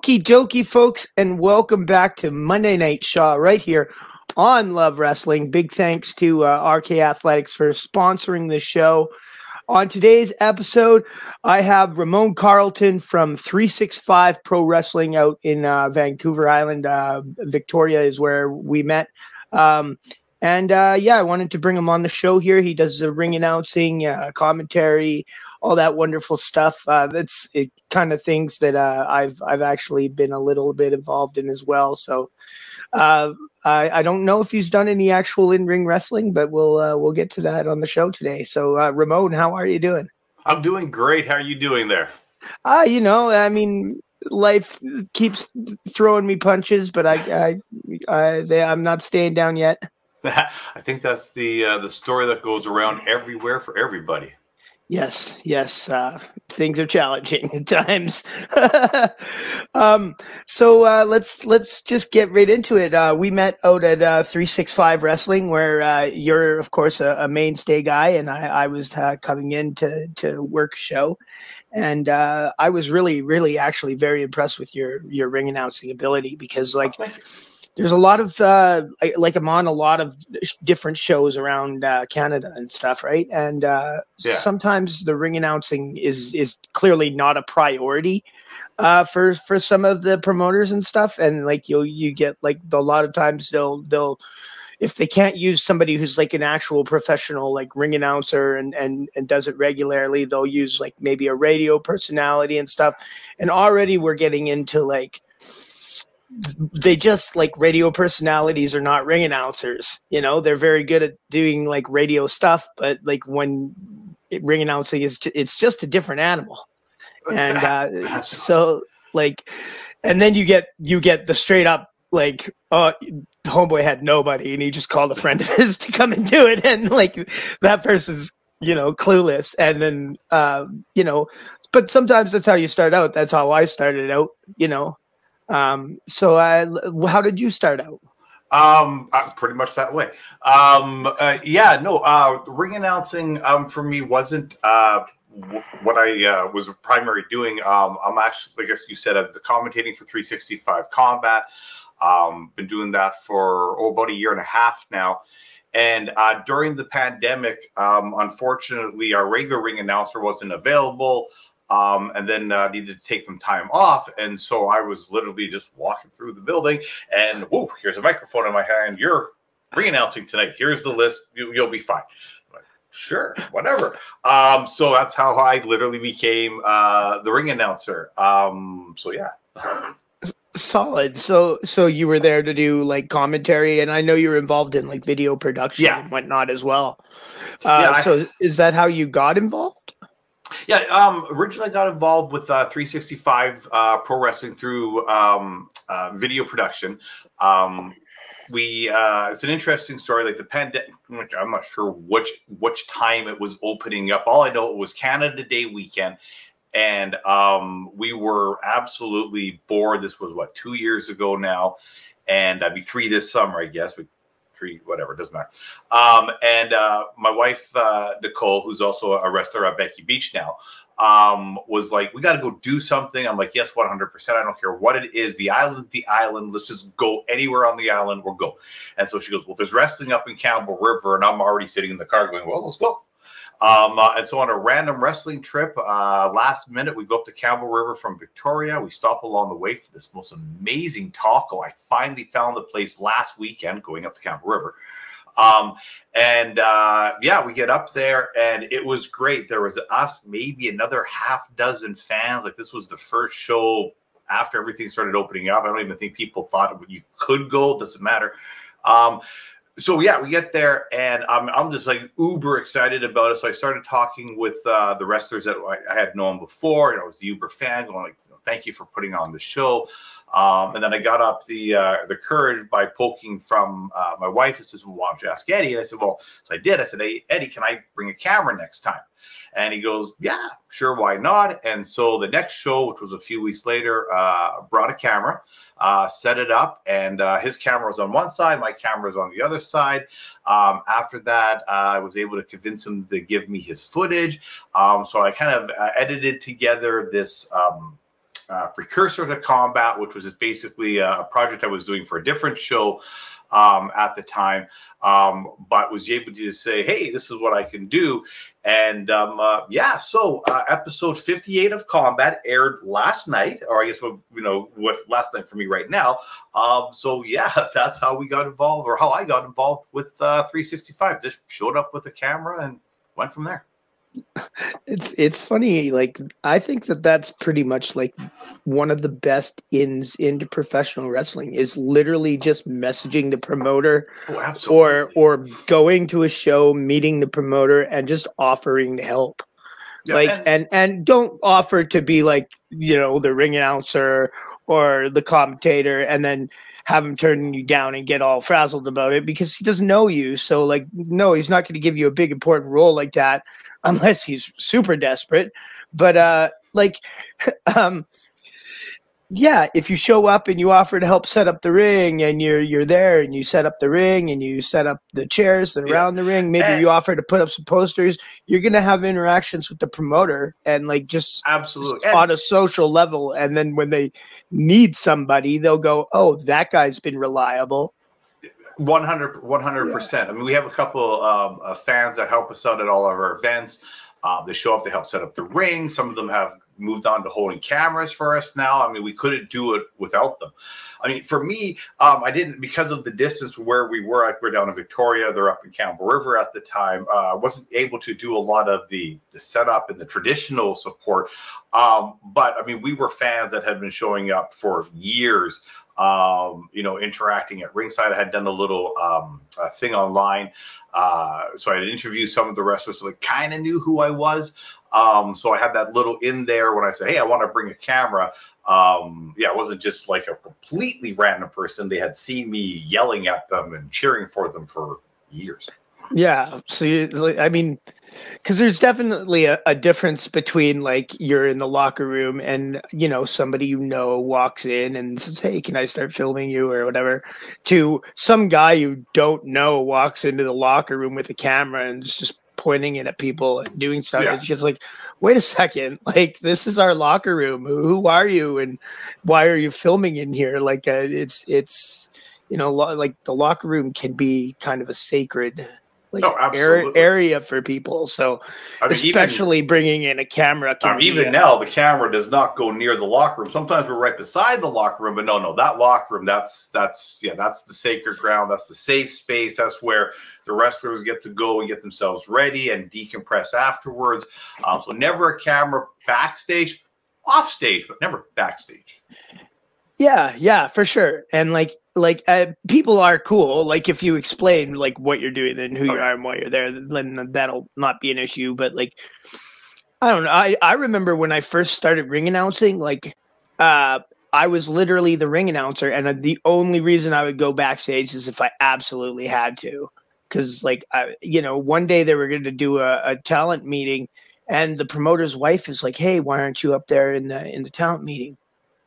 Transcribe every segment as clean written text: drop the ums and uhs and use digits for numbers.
Okie dokie, folks, and welcome back to Monday Night Shaw right here on Love Wrestling. Big thanks to RK Athletics for sponsoring the show. On today's episode, I have Ramone Carlton from 365 Pro Wrestling out in Vancouver Island. Victoria is where we met. Yeah, I wanted to bring him on the show here. He does the ring announcing, commentary, all that wonderful stuff. That's it, kind of things that I've actually been a little bit involved in as well. So I don't know if he's done any actual in-ring wrestling, but we'll get to that on the show today. So Ramon, how are you doing? I'm doing great. How are you doing there? I mean, life keeps throwing me punches, but I'm not staying down yet. I think that's the story that goes around everywhere for everybody. Yes. Things are challenging at times. So let's just get right into it. We met out at 365 Wrestling, where you're, of course, a mainstay guy, and I was coming in to work a show. And I was really, actually very impressed with your ring announcing ability, because, like, there's a lot of I'm on a lot of different shows around Canada and stuff, right? And sometimes the ring announcing is clearly not a priority for some of the promoters and stuff. And like you get, like, a lot of times they'll if they can't use somebody who's like an actual professional, like, ring announcer and does it regularly, they'll use like maybe a radio personality and stuff. And already we're getting into, like, they just, like, radio personalities are not ring announcers. You know, they're very good at doing like radio stuff, but like when ring announcing it's just a different animal. And so, like, and then you get the straight up, like, oh, the homeboy had nobody and he just called a friend of his to come and do it, and like that person's, you know, clueless. And then but sometimes that's how you start out. That's how I started out, you know. So how did you start out? Pretty much that way. Ring announcing for me wasn't what I was primarily doing. I'm actually, I guess you said, the commentating for 365 Combat. Been doing that for about a year and a half now. And during the pandemic, unfortunately, our regular ring announcer wasn't available. And then needed to take some time off. And so I was literally just walking through the building and, whoa, here's a microphone in my hand. You're re-announcing tonight. Here's the list. You'll be fine. I'm like, sure, whatever. So that's how I literally became the ring announcer. So, yeah. Solid. So you were there to do like commentary, and I know you were involved in like video production and whatnot as well. So is that how you got involved? Yeah, originally I got involved with 365 Pro Wrestling through video production. It's an interesting story. Like the pandemic, I'm not sure which time it was opening up. All I know, it was Canada Day weekend, and we were absolutely bored. This was, what, 2 years ago now, and I'd be 3 this summer, I guess. Whatever, it doesn't matter. My wife, Nicole, who's also a wrestler at Becky Beach now, was like, we got to go do something. I'm like, yes, 100%. I don't care what it is. The island's the island. Let's just go anywhere on the island. We'll go. And so she goes, well, there's wrestling up in Campbell River. And I'm already sitting in the car going, well, let's go. And so on a random wrestling trip, last minute, we go up to Campbell River from Victoria. We stop along the way for this most amazing taco. I finally found the place last weekend going up to Campbell River. We get up there and it was great. There was us, maybe another half dozen fans. Like, this was the first show after everything started opening up. I don't even think people thought you could go. It doesn't matter. So yeah, we get there, and I'm just like uber excited about it. So I started talking with the wrestlers that I had known before. You know, I was the uber fan, going like, "Thank you for putting on the show." And then I got up the courage by poking from my wife. And says, "Well, why don't you ask Eddie?" And I said, "Well," so I did. I said, "Hey, Eddie, can I bring a camera next time?" And he goes, "Yeah, sure, why not?" And so the next show, which was a few weeks later, brought a camera, set it up, and his camera was on one side, my camera was on the other side. After that, I was able to convince him to give me his footage. So I kind of edited together this precursor to Combat, which was just basically a project I was doing for a different show at the time, but was able to say, hey, this is what I can do. And yeah, so episode 58 of Combat aired last night, or I guess what last night for me right now. So yeah, that's how we got involved, or how I got involved with 365. Just showed up with a camera and went from there. It's funny, like I think that's pretty much like one of the best ins into professional wrestling is literally just messaging the promoter, or going to a show, meeting the promoter, and just offering to help. Yeah, like and don't offer to be like, you know, the ring announcer or the commentator and then have him turn you down and get all frazzled about it because he doesn't know you. So like, no, he's not going to give you a big important role like that unless he's super desperate. But yeah, if you show up and you offer to help set up the ring and you're there and you set up the ring and you set up the chairs that around the ring, maybe you offer to put up some posters, you're going to have interactions with the promoter and like just absolutely on a social level. And then when they need somebody, they'll go, oh, that guy's been reliable. 100%. Yeah. I mean, we have a couple of fans that help us out at all of our events. They show up to help set up the ring. Some of them have moved on to holding cameras for us now. I mean, we couldn't do it without them. I mean, for me, I didn't, because of the distance where we were, like we're down in Victoria, they're up in Campbell River at the time. I wasn't able to do a lot of the setup and the traditional support. But I mean, we were fans that had been showing up for years, you know, interacting at ringside. I had done a little thing online. So I had interviewed some of the wrestlers that kind of knew who I was. So I had that little in there when I said, hey, I want to bring a camera. Yeah, it wasn't just like a completely random person. They had seen me yelling at them and cheering for them for years. Yeah. So, I mean, because there's definitely a difference between like you're in the locker room and, you know, somebody you know walks in and says, hey, can I start filming you or whatever, to some guy you don't know walks into the locker room with a camera and is just pointing it at people and doing stuff. Yeah. It's just like, wait a second, like this is our locker room. Who are you and why are you filming in here? Like it's you know, like the locker room can be kind of a sacred area for people. So I mean, especially bringing in a camera. Even now, the camera does not go near the locker room. Sometimes we're right beside the locker room, but no, that locker room, that's the sacred ground. That's the safe space. That's where the wrestlers get to go and get themselves ready and decompress afterwards. So never a camera backstage, off stage, but never backstage. Yeah, for sure. And like people are cool. Like if you explain like what you're doing and who you are and why you're there, then that'll not be an issue. But like, I don't know. I remember when I first started ring announcing, like I was literally the ring announcer. And the only reason I would go backstage is if I absolutely had to. Because like, you know, one day they were going to do a talent meeting and the promoter's wife is like, hey, why aren't you up there in the talent meeting?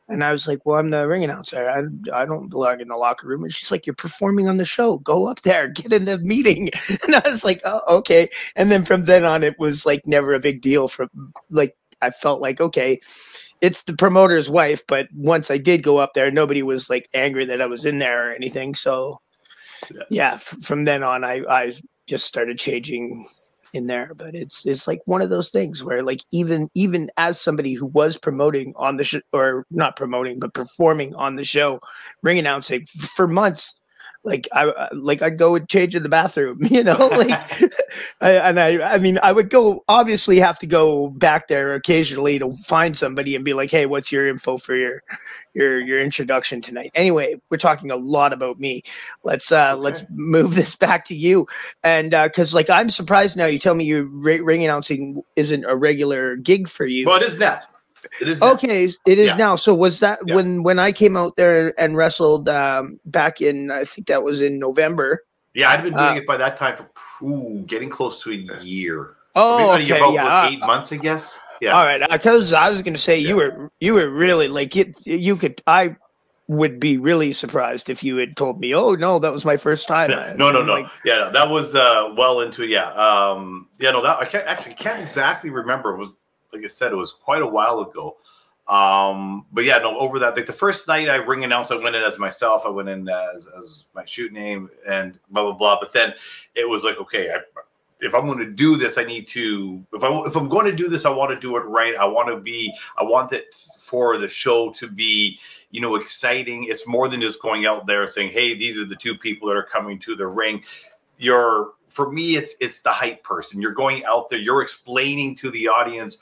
And I was like, well, I'm the ring announcer. I don't belong in the locker room. And she's like, you're performing on the show. Go up there, get in the meeting. And I was like, oh, okay. And then from then on, it was like never a big deal. Like, I felt like, okay, it's the promoter's wife. But once I did go up there, nobody was like angry that I was in there or anything. So yeah, from then on, I just started changing in there. But it's like one of those things where like even as somebody who was promoting on the show, or not promoting but performing on the show, ring announcing for months, like I'd go and change in the bathroom, you know, like I mean I would go, obviously have to go back there occasionally to find somebody and be like, hey, what's your info for your introduction tonight? Anyway, we're talking a lot about me. Let's move this back to you. And because like I'm surprised now you tell me you ring announcing isn't a regular gig for you. Well, it is now. It is now. Okay, it is now. So was that when I came out there and wrestled back in, I think that was in November. Yeah, I'd been doing it by that time for getting close to a year. Oh, okay, about 8 months, I guess. Yeah. All right, because I was going to say you were really like you could. I would be really surprised if you had told me, oh no, that was my first time. No. Like, yeah, that was well into it. Yeah. No, that I can't exactly remember. It was, like I said, it was quite a while ago. But yeah, no, over that, like the first night I ring announced, I went in as myself. I went in as my shoot name and blah, blah, blah. But then it was like, okay, if I'm going to do this, I need to, if I'm going to do this, I want to do it right. I want it for the show to be, you know, exciting. It's more than just going out there saying, hey, these are the two people that are coming to the ring. For me, it's the hype person. You're going out there, you're explaining to the audience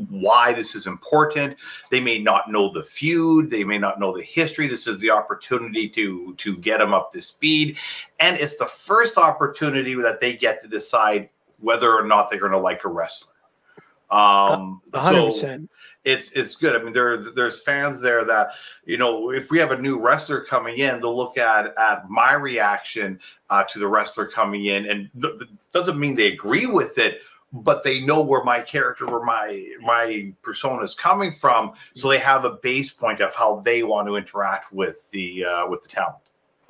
why this is important. They may not know the feud, they may not know the history. This is the opportunity to get them up to speed, and it's the first opportunity that they get to decide whether or not they're going to like a wrestler. 100%. So it's good. I mean, there's fans there that, you know, if we have a new wrestler coming in, they'll look at my reaction to the wrestler coming in, and doesn't mean they agree with it, but they know where my character, where my persona is coming from, so they have a base point of how they want to interact with the talent.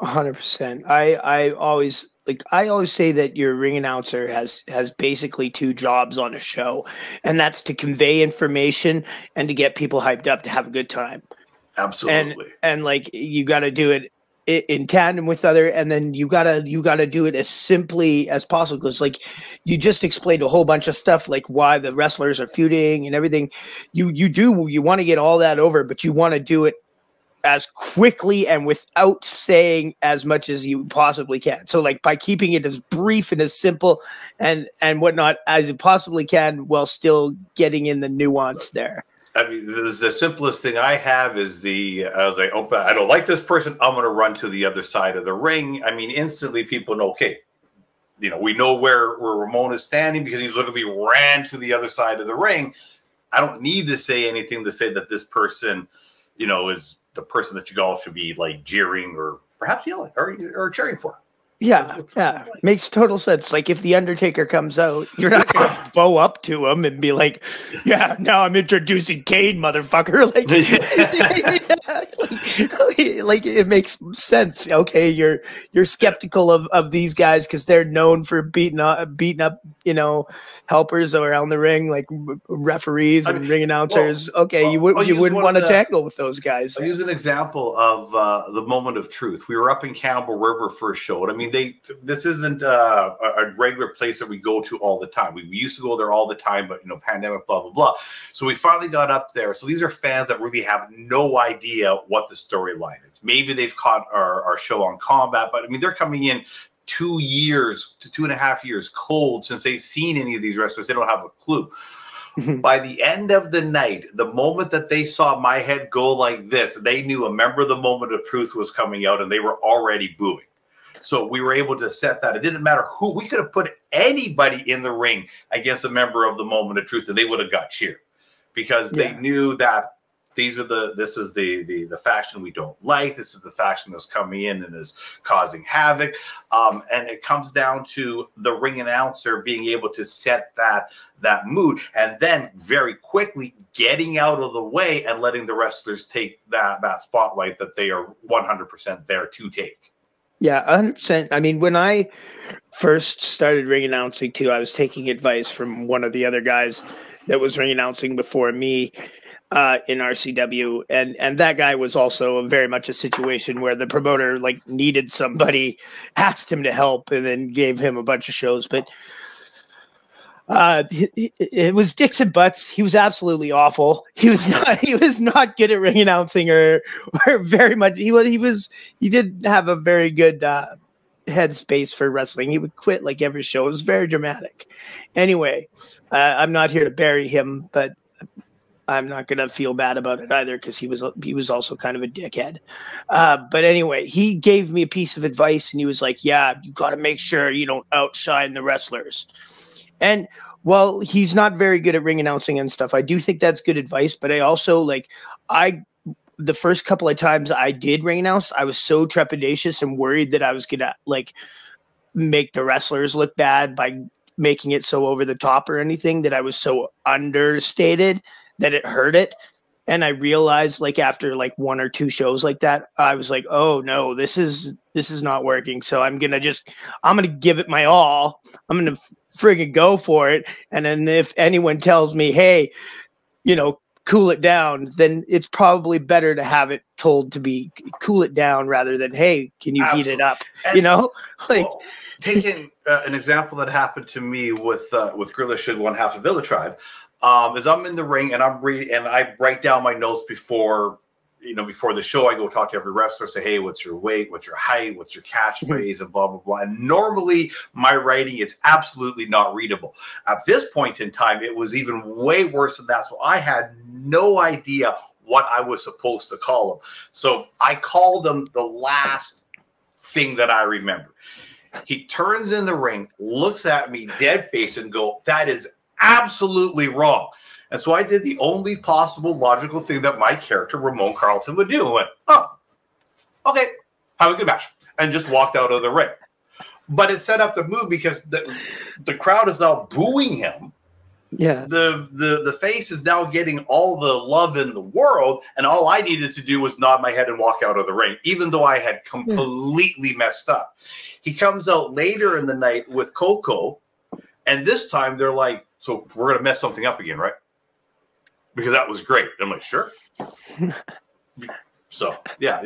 100%. I always say that your ring announcer has basically two jobs on a show, and that's to convey information and to get people hyped up to have a good time. Absolutely. And like, you got to do it in tandem with other, and then you gotta do it as simply as possible, because like you just explained a whole bunch of stuff, like why the wrestlers are feuding and everything. You want to get all that over, but you want to do it as quickly and without saying as much as you possibly can. So like by keeping it as brief and as simple and whatnot as you possibly can, while still getting in the nuance there. I mean, the simplest thing I have is I was like, oh, I don't like this person, I'm going to run to the other side of the ring. I mean, instantly people know, okay, you know, we know where Ramon is standing because he's literally ran to the other side of the ring. I don't need to say anything to say that this person, you know, is the person that you all should be like jeering or perhaps yelling or cheering for. Yeah, makes total sense. Like if the Undertaker comes out, you're not going to bow up to him and be like, "Yeah, now I'm introducing Kane, motherfucker." Like, like it makes sense. Okay, you're skeptical of these guys because they're known for beating up, you know, helpers around the ring, like referees and ring announcers. Well, okay, you wouldn't want to tackle with those guys. I'll use an example of the moment of truth. We were up in Campbell River for a show, and I mean, this isn't a regular place that we go to all the time. We used to go there all the time, but, you know, pandemic, blah, blah, blah. So we finally got up there. So these are fans that really have no idea what the storyline is. Maybe they've caught our show on Combat, but I mean, they're coming in 2 years to 2.5 years cold since they've seen any of these wrestlers. They don't have a clue. By the end of the night, the moment that they saw my head go like this, they knew a member of the Moment of Truth was coming out, and they were already booing. So we were able to set that. It didn't matter who. We could have put anybody in the ring against a member of the Moment of Truth, and they would have got cheered because they knew that this is the faction we don't like. This is the faction that's coming in and is causing havoc. And it comes down to the ring announcer being able to set that mood, and then very quickly getting out of the way and letting the wrestlers take that spotlight that they are 100% there to take. Yeah, 100%. I mean, when I first started ring announcing too, I was taking advice from one of the other guys that was ring announcing before me in RCW, and that guy was also very much a situation where the promoter like needed somebody, asked him to help, and then gave him a bunch of shows. But it was dicks and butts. He was absolutely awful. He was not good at ring announcing or very much. He didn't have a very good headspace for wrestling. He would quit like every show. It was very dramatic. Anyway, I'm not here to bury him, but I'm not gonna feel bad about it either because he was also kind of a dickhead. But anyway, he gave me a piece of advice, and he was like, "Yeah, you got to make sure you don't outshine the wrestlers." And while he's not very good at ring announcing and stuff, I do think that's good advice. But I also the first couple of times I did ring announce, I was so trepidatious and worried that I was gonna like make the wrestlers look bad by making it so over the top or anything, that I was so understated that it hurt it. And I realized like after like 1 or 2 shows like that, I was like, oh no, this is not working. So I'm going to give it my all. I'm going to friggin' go for it. And then if anyone tells me, hey, you know, cool it down, then it's probably better to have it told to be cool it down rather than, hey, can you heat it up? And, you know, like well, taking an example that happened to me with Grillish one half of Villa Tribe, is I'm in the ring and I'm reading and I write down my notes before the show. I go talk to every wrestler, say, hey, what's your weight? What's your height? What's your catchphrase? And blah, blah, blah. And normally my writing is absolutely not readable. At this point in time, it was even way worse than that. So I had no idea what I was supposed to call them. So I called him the last thing that I remember. He turns in the ring, looks at me dead face and go, that is absolutely wrong. And so I did the only possible logical thing that my character, Ramone Carlton, would do. I went, oh, okay, have a good match. And just walked out of the ring. But it set up the move because the crowd is now booing him. Yeah. The face is now getting all the love in the world. And all I needed to do was nod my head and walk out of the ring, even though I had completely messed up. He comes out later in the night with Coco. And this time they're like, so we're going to mess something up again, right? Because that was great. I'm like, sure. So, yeah.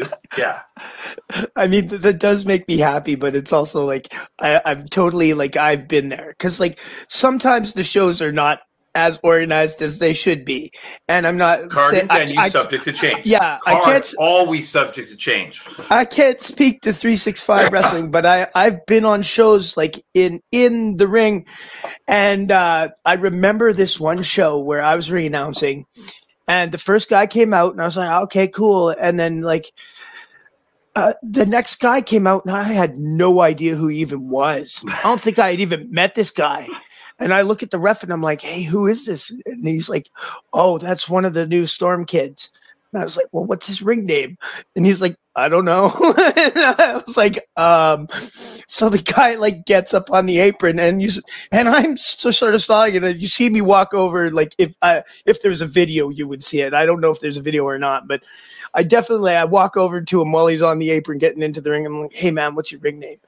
I mean, that does make me happy, but it's also like, I've totally, like, I've been there. Because, like, sometimes the shows are not as organized as they should be. And I'm not saying subject to change. Yeah. I can't always subject to change. I can't speak to 365 wrestling, but I've been on shows like in the ring. And I remember this one show where I was re-announcing and the first guy came out and I was like, okay, cool. And then like the next guy came out and I had no idea who he even was. I don't think I had even met this guy. And I look at the ref and I'm like, hey, who is this? And he's like, oh, that's one of the new Storm kids. And I was like, well, what's his ring name? And he's like, I don't know. And I was like, so the guy like gets up on the apron and I'm so sort of stalling and you see me walk over. Like if there's a video, you would see it. I don't know if there's a video or not, but I walk over to him while he's on the apron getting into the ring. I'm like, hey man, what's your ring name?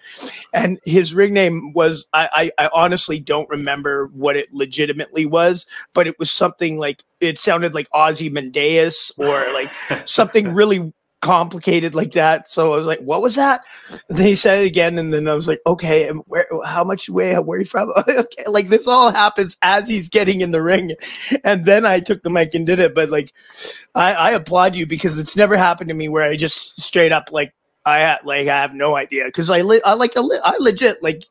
And his ring name was, I honestly don't remember what it legitimately was, but it was something like, it sounded like Ozymandias or like something really complicated like that. So I was like, what was that? And then he said it again. And then I was like, okay, and how much you weigh? Where are you from? Okay, like this all happens as he's getting in the ring. And then I took the mic and did it. But like, I applaud you because it's never happened to me where I just straight up, like, I have no idea. Cause I legit, like,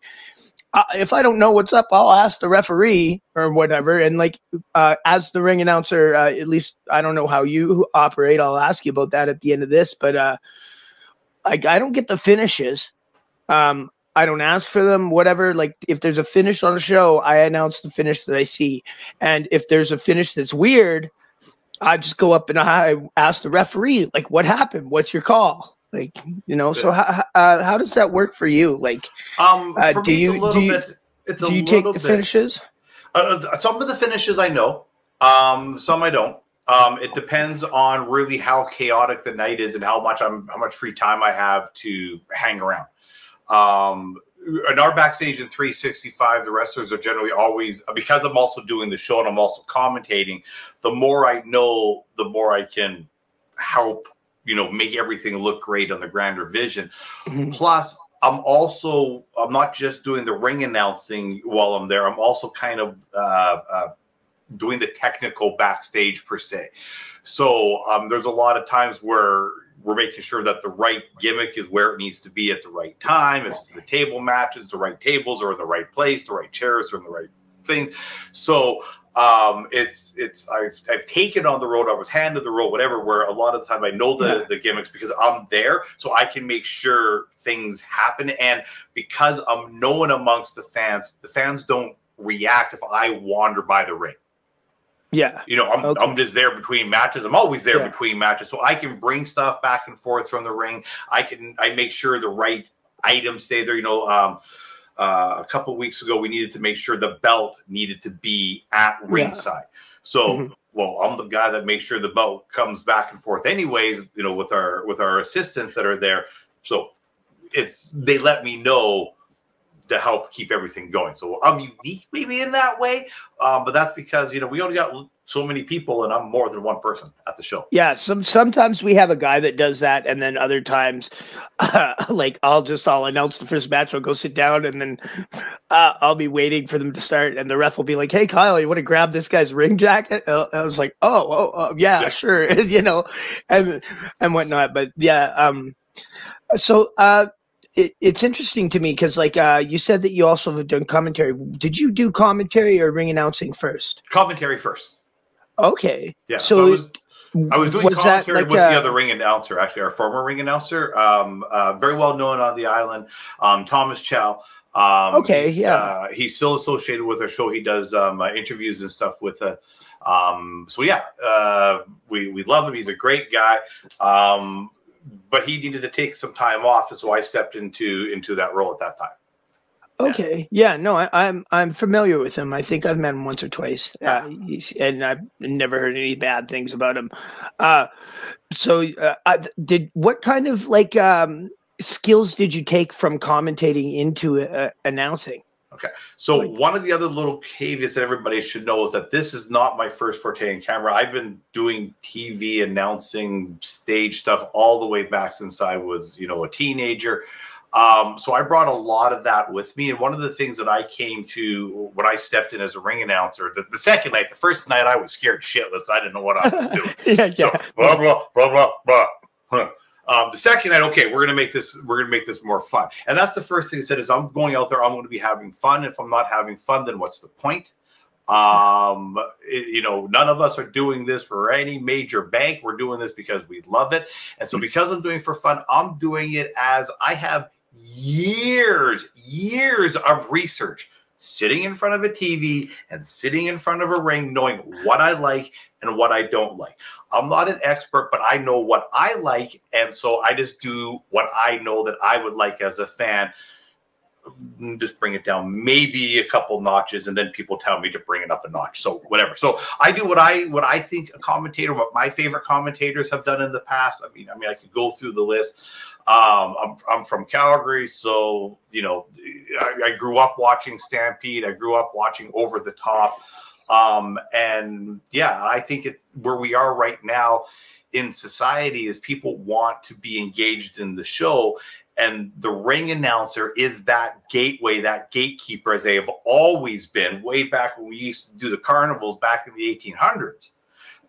if I don't know what's up, I'll ask the referee or whatever. And like, as the ring announcer, at least I don't know how you operate. I'll ask you about that at the end of this, but I don't get the finishes. I don't ask for them, whatever. Like if there's a finish on a show, I announce the finish that I see. And if there's a finish that's weird, I just go up and I ask the referee, like, what happened? What's your call? Like, you know, so how does that work for you? Like, do you take the finishes? Some of the finishes I know, some I don't. It depends on really how chaotic the night is and how much free time I have to hang around. In our backstage in 365, the wrestlers are generally always, because I'm also doing the show and I'm also commentating, the more I know, the more I can help, make everything look great on the grander vision. Plus, I'm not just doing the ring announcing while I'm there. I'm also kind of doing the technical backstage per se. So there's a lot of times where we're making sure that the right gimmick is where it needs to be at the right time. If it's the table matches, the right tables are in the right place, the right chairs are in the right things. So I've taken on the road, I was handed the road, whatever, where a lot of the time I know the gimmicks because I'm there, so I can make sure things happen. And because I'm known amongst the fans don't react if I wander by the ring. Yeah. I'm just there between matches. I'm always there between matches. So I can bring stuff back and forth from the ring. I make sure the right items stay there. A couple of weeks ago, we needed to make sure the belt needed to be at ringside. So, well, I'm the guy that makes sure the belt comes back and forth anyways, with our assistants that are there. So they let me know to help keep everything going. So I'm unique maybe in that way, but that's because, you know, we only got so many people and I'm more than one person at the show. Yeah, sometimes we have a guy that does that, and then other times, like I'll announce the first match, I'll go sit down, and then I'll be waiting for them to start, and the ref will be like, "Hey, Kyle, you want to grab this guy's ring jacket?" I was like, "Oh, yeah, sure," you know, and whatnot. But yeah, so it's interesting to me because, like, you said that you also have done commentary. Did you do commentary or ring announcing first? Commentary first. Okay. Yeah. So I was doing commentary with the other ring announcer, actually, our former ring announcer, very well known on the island, Thomas Chow. Okay. He's still associated with our show. He does interviews and stuff with it. So yeah, we love him. He's a great guy. But he needed to take some time off, and so I stepped into that role at that time. Okay. Yeah. No, I'm familiar with him. I think I've met him once or twice. Yeah. And I've never heard any bad things about him. What kind of like skills did you take from commentating into announcing? Okay. So one of the other little caveats that everybody should know is that this is not my first forte in camera. I've been doing TV announcing stage stuff all the way back since I was, you know, a teenager. So I brought a lot of that with me. And one of the things that I came to when I stepped in as a ring announcer, the second night, the first night I was scared shitless. I didn't know what I was doing. Yeah. So, blah, blah, blah, blah, blah. The second night, okay, we're gonna make this more fun. And that's the first thing I said is I'm going out there, I'm going to be having fun. If I'm not having fun, then what's the point? You know, none of us are doing this for any major bank. We're doing this because we love it. And so because I'm doing it for fun, I'm doing it as I have years of research sitting in front of a TV and sitting in front of a ring, knowing what I like and what I don't like. I'm not an expert, but I know what I like. And so I just do what I know that I would like as a fan. Just bring it down maybe a couple notches, and then people tell me to bring it up a notch. So whatever. So I do what I think a commentator, what my favorite commentators have done in the past. I mean, I could go through the list. I'm from Calgary, so you know, I grew up watching Stampede. I grew up watching Over the Top, and yeah, I think where we are right now in society is people want to be engaged in the show. And the ring announcer is that gateway, that gatekeeper, as they have always been, way back when we used to do the carnivals back in the 1800s.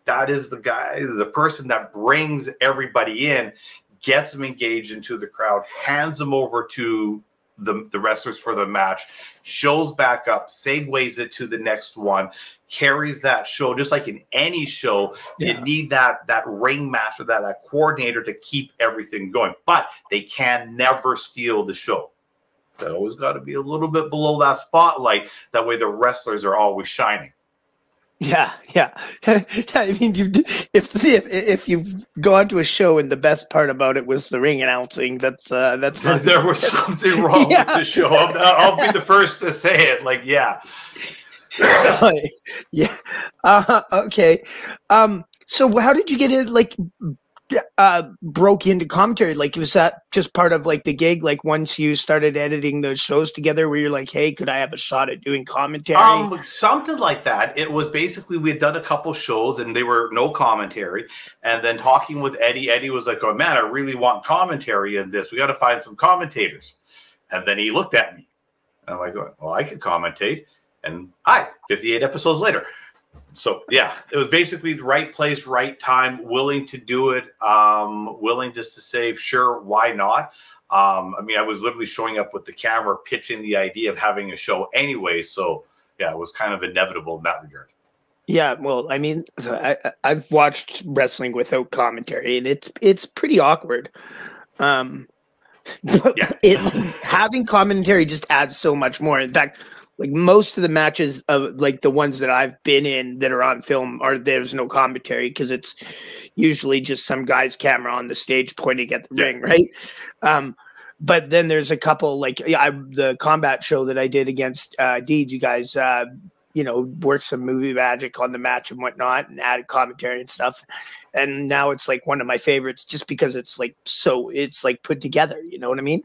That is the guy, the person that brings everybody in, gets them engaged into the crowd, hands them over to the wrestlers for the match, shows back up, segues it to the next one, carries that show. Just like in any show, you need that ring master, that coordinator to keep everything going. But they can never steal the show. They always got to be a little bit below that spotlight. That way the wrestlers are always shining. Yeah. I mean, if you've gone to a show and the best part about it was the ring announcing, that's not there was something wrong with the show. I'll be the first to say it. Like, yeah. Okay. So how did you get it? Like, broke into commentary? Like, was that just part of like the gig? Like, once you started editing those shows together, where you're like, hey, could I have a shot at doing commentary? Something like that. It was basically, we had done a couple shows and they were no commentary. And then talking with Eddie was like, oh man, I really want commentary in this. We got to find some commentators. And then he looked at me and I'm like, well, I could commentate. And 58 episodes later. So yeah, it was basically the right place, right time, willing to do it, willing just to say, sure, why not? I mean, I was literally showing up with the camera, pitching the idea of having a show anyway. So yeah, it was kind of inevitable in that regard. Yeah, well, I mean, I've watched wrestling without commentary, and it's pretty awkward. Having commentary just adds so much more. In fact, like most of the matches of like the ones that I've been in that are on film there's no commentary because it's usually just some guy's camera on the stage pointing at the ring, right? But then there's a couple like the combat show that I did against Deeds. You guys, worked some movie magic on the match and whatnot, and added commentary and stuff. And now it's like one of my favorites, just because it's like put together. You know what I mean?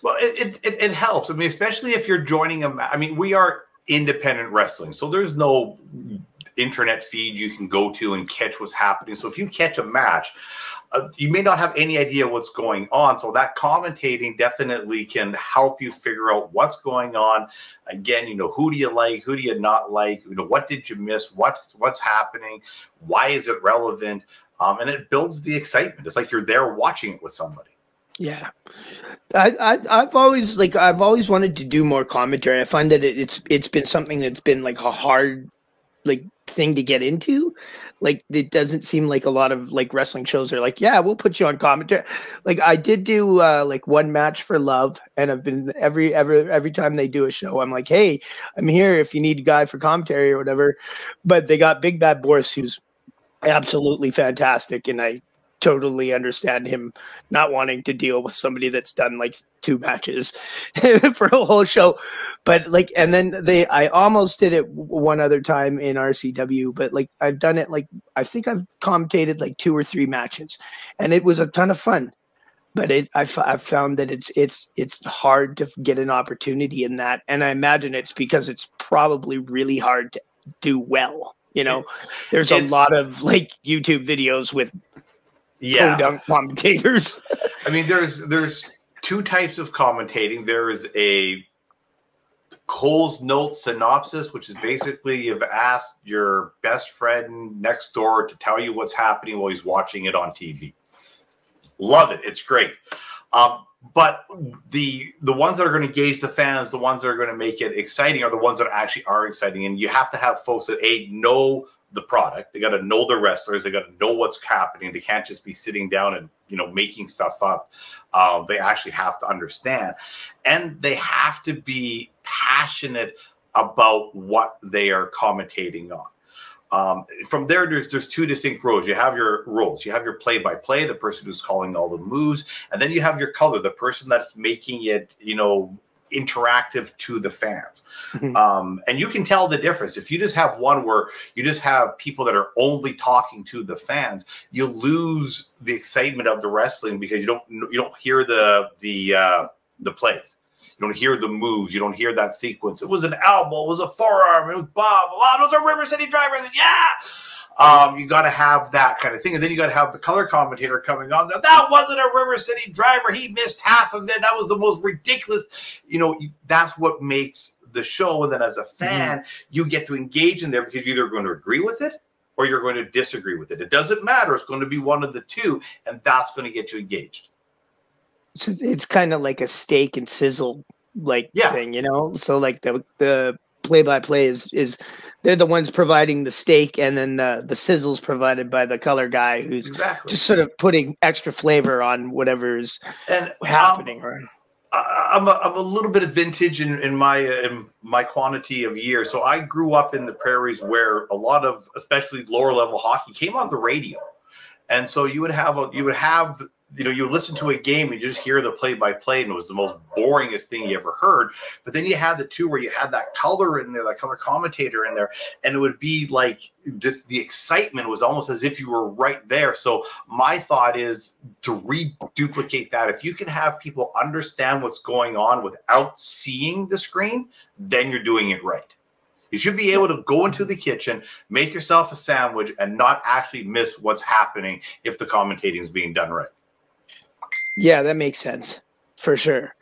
Well, it helps. I mean, especially if you're joining I mean, we are independent wrestling, so there's no internet feed you can go to and catch what's happening. So if you catch a match, you may not have any idea what's going on. So that commentating definitely can help you figure out what's going on. Again, you know, who do you like? Who do you not like? You know, what did you miss? What's happening? Why is it relevant? And it builds the excitement. It's like you're there watching it with somebody. Yeah, I've always wanted to do more commentary. I find that it's been something that's been like a hard thing to get into. Like, it doesn't seem like a lot of like wrestling shows are like, yeah, we'll put you on commentary. Like, I did do like one match for Love, and I've been every time they do a show, I'm like, hey, I'm here if you need a guy for commentary or whatever. But they got Big Bad Boris, who's absolutely fantastic, and I totally understand him not wanting to deal with somebody that's done like 2 matches for a whole show. But like, and then I almost did it one other time in RCW, but like I've done it, like I think I've commentated like 2 or 3 matches, and it was a ton of fun. But I've found that it's hard to get an opportunity in that, and I imagine it's because it's probably really hard to do well. You know, there's a lot of like YouTube videos with commentators. I mean, there's 2 types of commentating. There is a Cole's Note synopsis, which is basically you've asked your best friend next door to tell you what's happening while he's watching it on TV. Love it. It's great. But the ones that are going to engage the fans, the ones that are going to make it exciting, are the ones that actually are exciting. And you have to have folks that know the product. They got to know the wrestlers. They got to know what's happening. They can't just be sitting down and, you know, making stuff up. They actually have to understand, and they have to be passionate about what they are commentating on. From there, there's 2 distinct roles. You have your roles. You have your play-by-play, the person who's calling all the moves, and then you have your color, the person that's making it, you know, interactive to the fans. And you can tell the difference. If you just have one where you just have people that are only talking to the fans, you lose the excitement of the wrestling, because you don't hear the plays. You don't hear the moves. You don't hear that sequence. It was an elbow. It was a forearm. It was Bob. It was a River City Driver. Yeah. You got to have that kind of thing. And then you got to have the color commentator coming on. That wasn't a River City Driver. He missed half of it. That was the most ridiculous. You know, that's what makes the show. And then as a fan, you get to engage in there, because you're either going to agree with it or you're going to disagree with it. It doesn't matter. It's going to be one of the 2, and that's going to get you engaged. So it's kind of like a steak and sizzle thing, you know? So like the play-by-play is they're the ones providing the steak, and then the sizzle's provided by the color guy, who's just sort of putting extra flavor on whatever's happening. Right? I'm a little bit of vintage in my quantity of years. So I grew up in the prairies, where a lot of, especially lower level hockey, came on the radio, and so you would have you know, you listen to a game and you just hear the play-by-play, and it was the most boringest thing you ever heard. But then you had the 2 where you had that color in there, that color commentator in there, and it would be like just the excitement was almost as if you were right there. So my thought is to reduplicate that. If you can have people understand what's going on without seeing the screen, then you're doing it right. You should be able to go into the kitchen, make yourself a sandwich, and not actually miss what's happening if the commentating is being done right. Yeah, that makes sense for sure.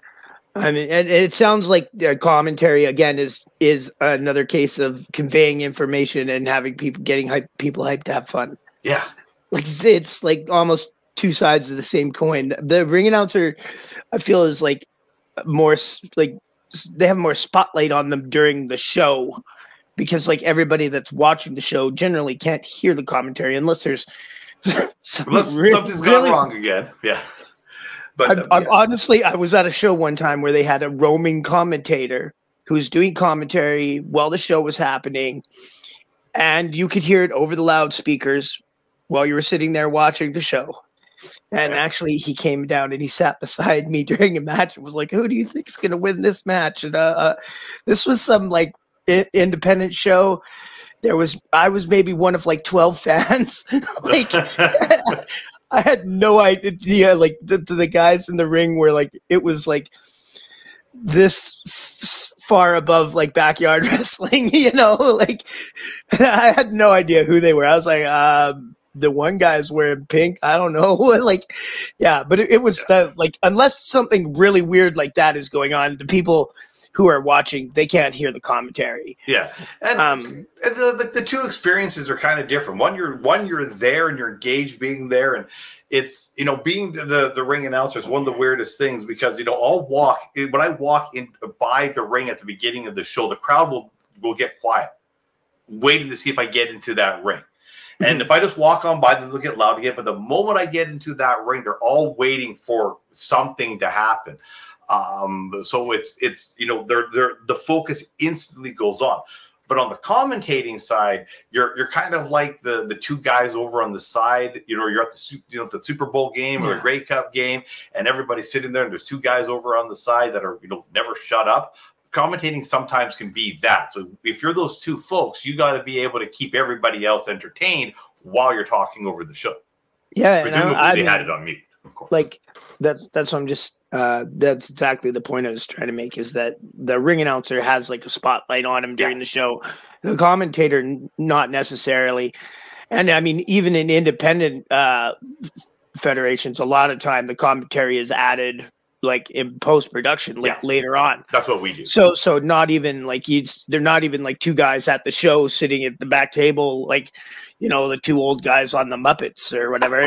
I mean, and it sounds like the commentary again is another case of conveying information and having people hyped to have fun. Yeah, like it's like almost 2 sides of the same coin. The ring announcer, I feel, is like more like they have more spotlight on them during the show, because like everybody that's watching the show generally can't hear the commentary unless there's something's gone wrong again. Yeah. But honestly, I was at a show one time where they had a roaming commentator who was doing commentary while the show was happening, and you could hear it over the loudspeakers while you were sitting there watching the show. And actually, he came down and he sat beside me during a match and was like, "Who do you think is going to win this match?" And this was some like independent show. I was maybe one of like 12 fans. Like. I had no idea, like the guys in the ring were like, it was like this far above like backyard wrestling, you know, like I had no idea who they were. I was like, the one guy's wearing pink. I don't know. Like, yeah, but it was that, like, unless something really weird like that is going on, the people who are watching, they can't hear the commentary. Yeah. And the two experiences are kind of different. One you're there and you're engaged being there, and it's, you know, being the ring announcer is one of the weirdest things, because, you know, when I walk in by the ring at the beginning of the show, the crowd will get quiet, waiting to see if I get into that ring. And if I just walk on by, they'll get loud again. But the moment I get into that ring, they're all waiting for something to happen. So it's you know, the focus instantly goes on. But on the commentating side, you're kind of like the two guys over on the side. You know, you're at the Super Bowl game or the Grey Cup game, and everybody's sitting there, and there's two guys over on the side that are, you know, never shut up. Commentating sometimes can be that. So if you're those two folks, you got to be able to keep everybody else entertained while you're talking over the show. Yeah, presumably they had it on mute, of course. Like that's what I'm just. That's exactly the point I was trying to make, is that the ring announcer has like a spotlight on him during the show. The commentator, not necessarily. And I mean, even in independent federations, a lot of time the commentary is added like in post-production, like later on. That's what we do. So not even like they're not even like two guys at the show sitting at the back table, like, you know, the two old guys on the Muppets or whatever.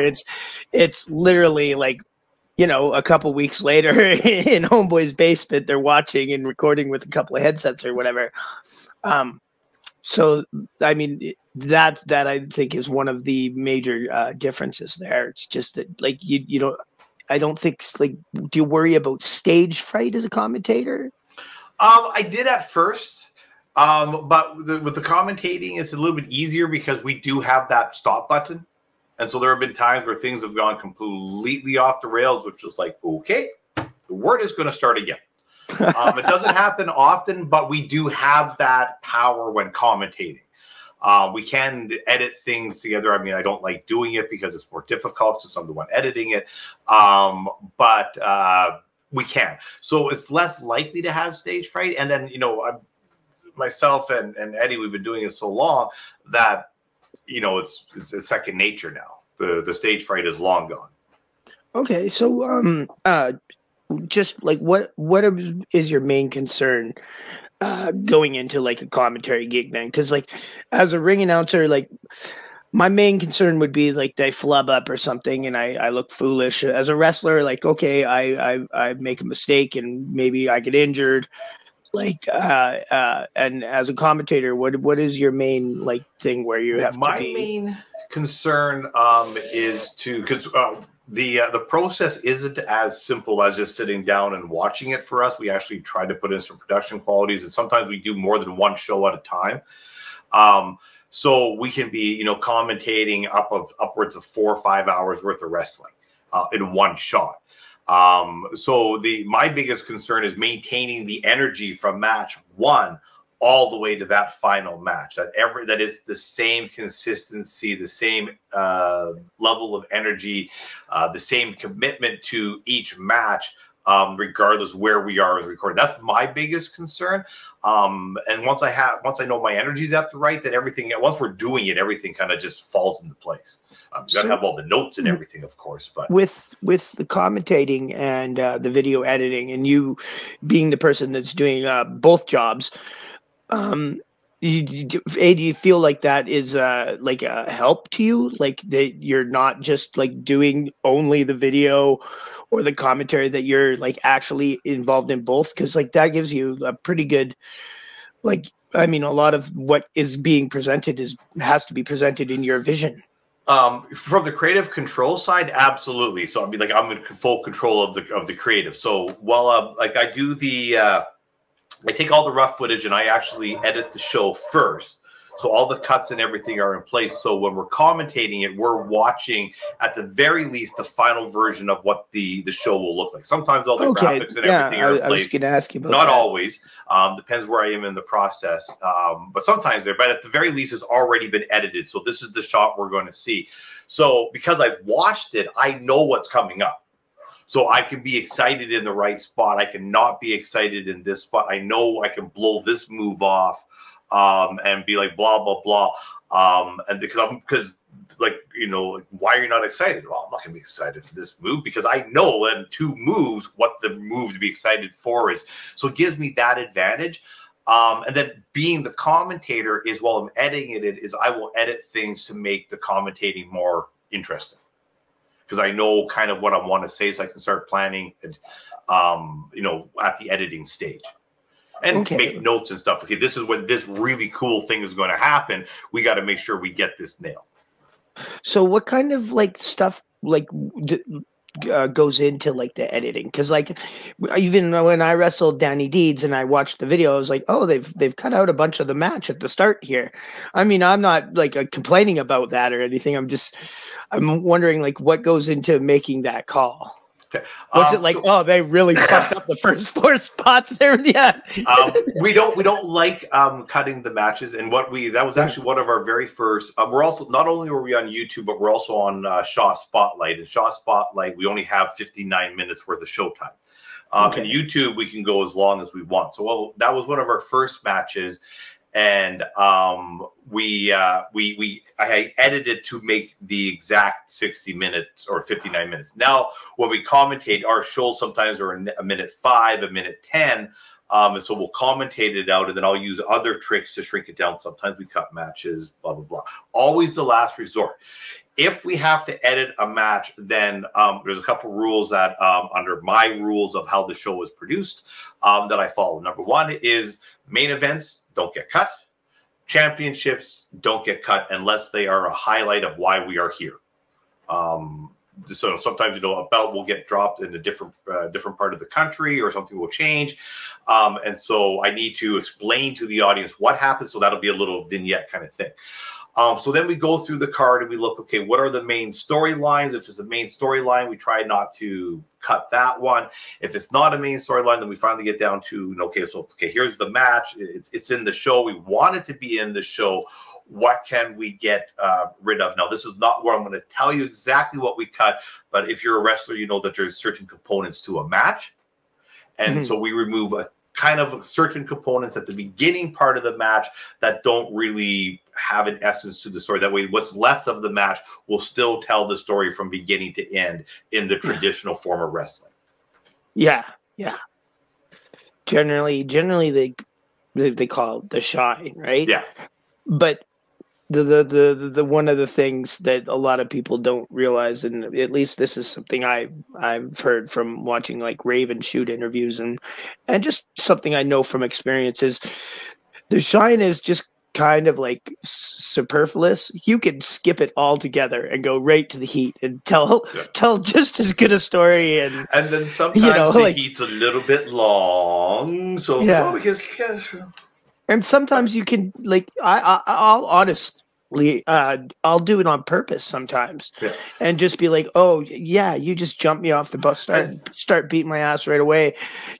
It's literally like, you know, a couple weeks later in Homeboy's basement, they're watching and recording with a couple of headsets or whatever. So I mean, that I think is one of the major differences there. It's just that, like, you don't. I don't think, like, do you worry about stage fright as a commentator? I did at first, but with the commentating, it's a little bit easier because we do have that stop button. And so there have been times where things have gone completely off the rails, which was like, okay, the word is going to start again. It doesn't happen often, but we do have that power when commentating. We can edit things together. I mean, I don't like doing it because it's more difficult since I'm the one editing it. But we can. So it's less likely to have stage fright. And then, you know, myself and Eddie, we've been doing it so long that, you know, it's a second nature now. The stage fright is long gone. Okay. So just like what is your main concern going into like a commentary gig then? Because like as a ring announcer, like my main concern would be like they flub up or something and I look foolish. As a wrestler, like, okay, I make a mistake and maybe I get injured. Like and as a commentator, what is your main like thing where you have my to be? main concern is to, because the process isn't as simple as just sitting down and watching it for us. We actually try to put in some production qualities, and sometimes we do more than one show at a time. So we can be, you know, commentating upwards of 4 or 5 hours worth of wrestling in one shot. So my biggest concern is maintaining the energy from match one all the way to that final match, that is the same consistency, the same level of energy, the same commitment to each match, regardless where we are in the recording. That's my biggest concern. And once I know my energy's at the right, then once we're doing it, everything kind of just falls into place. You got to have all the notes and everything, of course. But with the commentating and the video editing, and you being the person that's doing both jobs, do you feel like that is like a help to you? Like that you're not just like doing only the video or the commentary, that you're like actually involved in both? Because like that gives you a pretty good, like, I mean, a lot of what is being presented has to be presented in your vision. From the creative control side, absolutely. So I mean, like, I'm in full control of the creative. So while like I do I take all the rough footage and I actually edit the show first. So all the cuts and everything are in place. So when we're commentating it, we're watching at the very least the final version of what the show will look like. Sometimes all the graphics and everything are in place. I was going to ask you about Not that. always. Depends where I am in the process. But sometimes but at the very least, it's already been edited. So this is the shot we're going to see. So because I've watched it, I know what's coming up. So I can be excited in the right spot. I can not be excited in this spot. I know I can blow this move off and be like, blah, blah, blah. And because like, you know, why are you not excited? Well, I'm not going to be excited for this move because I know in 2 moves what the move to be excited for is. So it gives me that advantage. And then being the commentator is, while I'm editing it, is I will edit things to make the commentating more interesting. Because I know kind of what I want to say, so I can start planning, you know, at the editing stage. And make notes and stuff. Okay, this is when this really cool thing is going to happen. We got to make sure we get this nailed. So what kind of like stuff like goes into like the editing? Because like even when I wrestled Danny Deeds and I watched the video, I was like, oh, they've cut out a bunch of the match at the start here. I mean, I'm not like complaining about that or anything. I'm wondering like what goes into making that call. Okay. What's it like? So, oh, they really fucked up the first 4 spots there. Yeah. We don't like cutting the matches, and that was actually one of our very first. We're also, not only were we on YouTube, but we're also on Shaw Spotlight. And Shaw Spotlight, we only have 59 minutes worth of showtime. On YouTube, we can go as long as we want. So that was one of our first matches. And I edited to make the exact 60 minutes or 59 minutes. Now, when we commentate, our shows sometimes are a minute 5, a minute 10. And so we'll commentate it out, and then I'll use other tricks to shrink it down. Sometimes we cut matches, blah, blah, blah. Always the last resort. If we have to edit a match, then there's a couple rules that under my rules of how the show is produced that I follow. Number 1 is main events don't get cut. Championships don't get cut unless they are a highlight of why we are here. So sometimes, you know, a belt will get dropped in a different part of the country, or something will change. And so I need to explain to the audience what happened. So that'll be a little vignette kind of thing. So then we go through the card and we look, okay, what are the main storylines? If it's a main storyline, we try not to cut that one. If it's not a main storyline, then we finally get down to, okay, here's the match. It's in the show. We want it to be in the show. What can we get rid of? Now, this is not where I'm going to tell you exactly what we cut, but if you're a wrestler, you know that there's certain components to a match. And so we remove a kind of certain components at the beginning part of the match that don't really have an essence to the story. That way, what's left of the match will still tell the story from beginning to end in the traditional form of wrestling. Yeah, yeah. Generally, they call it the shine, right? Yeah. But the one of the things that a lot of people don't realize, and at least this is something I've heard from watching like Raven shoot interviews and just something I know from experience, is the shine is just kind of like superfluous. You can skip it all together and go right to the heat and tell just as good a story. And then sometimes the heat's a little bit long. So and sometimes you can, like, I'll honestly, I'll do it on purpose sometimes, and just be like, oh yeah, you just jumped me off the bus, start beating my ass right away,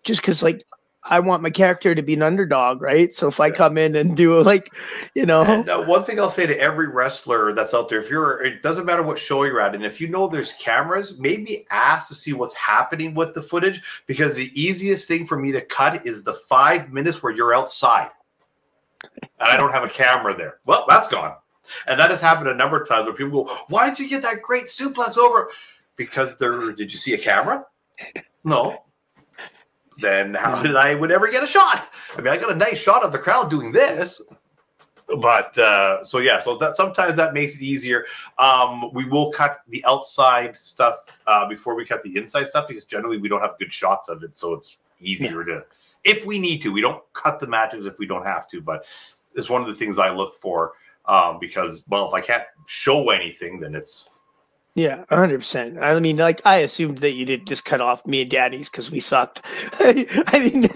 just because like I want my character to be an underdog, right? So if I come in and do like, And, one thing I'll say to every wrestler that's out there, it doesn't matter what show you're at, and if you know there's cameras, maybe ask to see what's happening with the footage, because the easiest thing for me to cut is the 5 minutes where you're outside and I don't have a camera there. Well, that's gone. And that has happened a number of times where people go, why did you get that great suplex over? Because did you see a camera? No. Then how did I would ever get a shot? I mean, I got a nice shot of the crowd doing this. But so that sometimes that makes it easier. We will cut the outside stuff before we cut the inside stuff, because generally we don't have good shots of it. So it's easier to, if we need to. We don't cut the matches if we don't have to, but it's one of the things I look for, because, well, if I can't show anything, then it's... Yeah, 100%. I mean, like, I assumed that you didn't just cut off me and Daddy's because we sucked. I mean,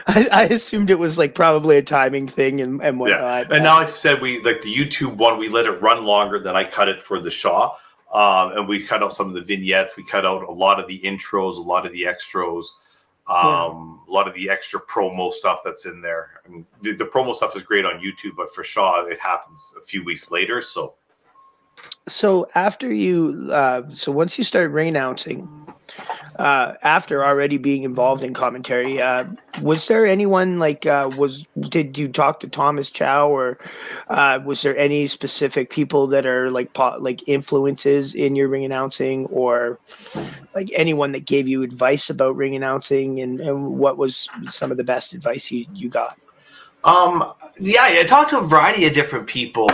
I assumed it was like probably a timing thing and whatnot. Yeah. And now, like I said, like the YouTube one, we let it run longer than I cut it for the Shaw. And we cut out some of the vignettes. We cut out a lot of the intros, a lot of the extras, a lot of the extra promo stuff that's in there. I mean, the promo stuff is great on YouTube, but for Shaw, it happens a few weeks later. So. So after you, so once you started ring announcing, after already being involved in commentary, was there anyone like did you talk to Thomas Chow, or was there any specific people that are like influences in your ring announcing, or like anyone that gave you advice about ring announcing, and what was some of the best advice you got? Yeah, I talked to a variety of different people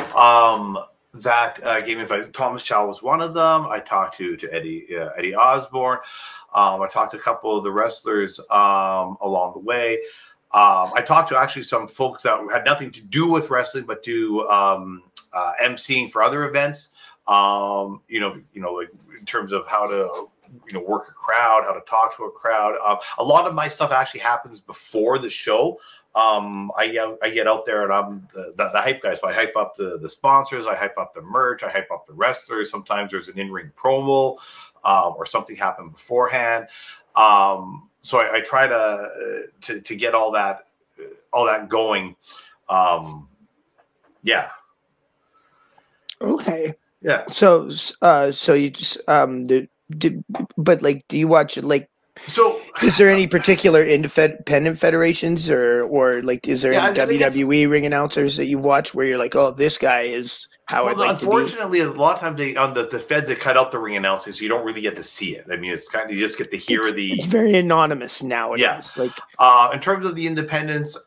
that gave me advice. Thomas Chow was one of them. I talked to Eddie Osborne. I talked to a couple of the wrestlers along the way. I talked to actually some folks that had nothing to do with wrestling, but do emceeing for other events. Like in terms of how to work a crowd, how to talk to a crowd. A lot of my stuff actually happens before the show. I get out there and I'm the hype guy. So I hype up the sponsors, I hype up the merch, I hype up the wrestlers. Sometimes there's an in-ring promo or something happened beforehand. So I try to get all that going. Yeah. Okay. Yeah. So you just but like, do you watch it like? So, is there any particular independent federations, or like, is there any WWE ring announcers that you've watched where you're like, oh, this guy is how I'd like unfortunately, to be? a lot of times on the feds, they cut out the ring announcers, so you don't really get to see it. I mean, it's kind of, you just get to hear it's very anonymous nowadays. Yeah. Like, in terms of the independents,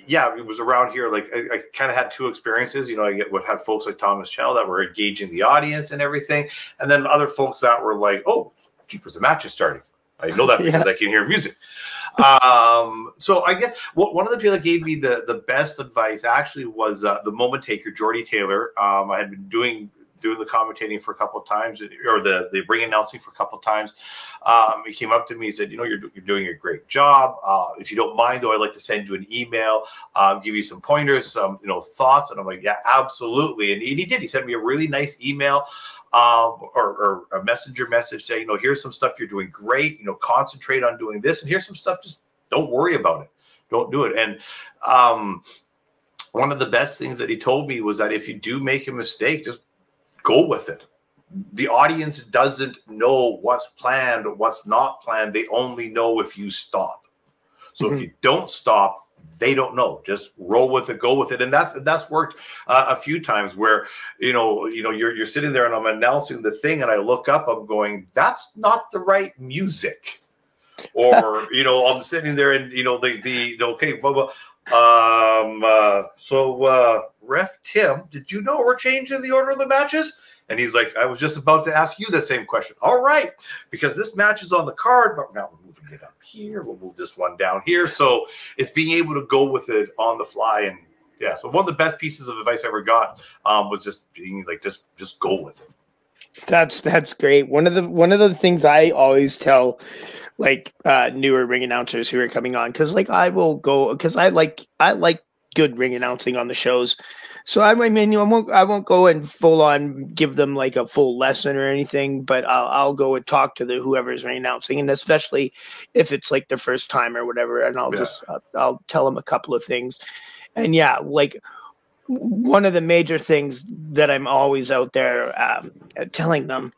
yeah, it was around here. Like I kind of had two experiences. I had folks like Thomas Chow that were engaging the audience and everything, and then other folks that were like, "Oh, jeepers, the match is starting." I know that because I can hear music. So I guess one of the people that gave me the best advice actually was the moment taker, Jordy Taylor. I had been doing the commentating for a couple of times, or the ring announcing for a couple of times. He came up to me and said, you're doing a great job. If you don't mind, though, I'd like to send you an email, give you some pointers, some thoughts. And I'm like, yeah, absolutely. And he did. He sent me a really nice email. Or a messenger message saying, here's some stuff you're doing great, concentrate on doing this. And here's some stuff, just don't worry about it. Don't do it. And one of the best things that he told me was that if you do make a mistake, just go with it. The audience doesn't know what's planned or what's not planned. They only know if you stop. So if you don't stop, they don't know. Just roll with it, go with it, and that's worked a few times. Where you're sitting there and I'm announcing the thing, and I look up, I'm going, that's not the right music, or I'm sitting there and okay, blah blah. So Ref Tim, did you know we're changing the order of the matches? And he's like, I was just about to ask you the same question. All right, because this match is on the card, but now we're moving it up here. We'll move this one down here. So it's being able to go with it on the fly. And yeah, so one of the best pieces of advice I ever got was just being like, just go with it. That's great. One of the things I always tell like newer ring announcers who are coming on, because like I will go, because I like good ring announcing on the shows. So I mean, I won't go and full on give them like a full lesson or anything, but I'll go and talk to whoever's ring announcing, and especially if it's like their first time or whatever, and I'll tell them a couple of things. And yeah, like one of the major things that I'm always out there telling them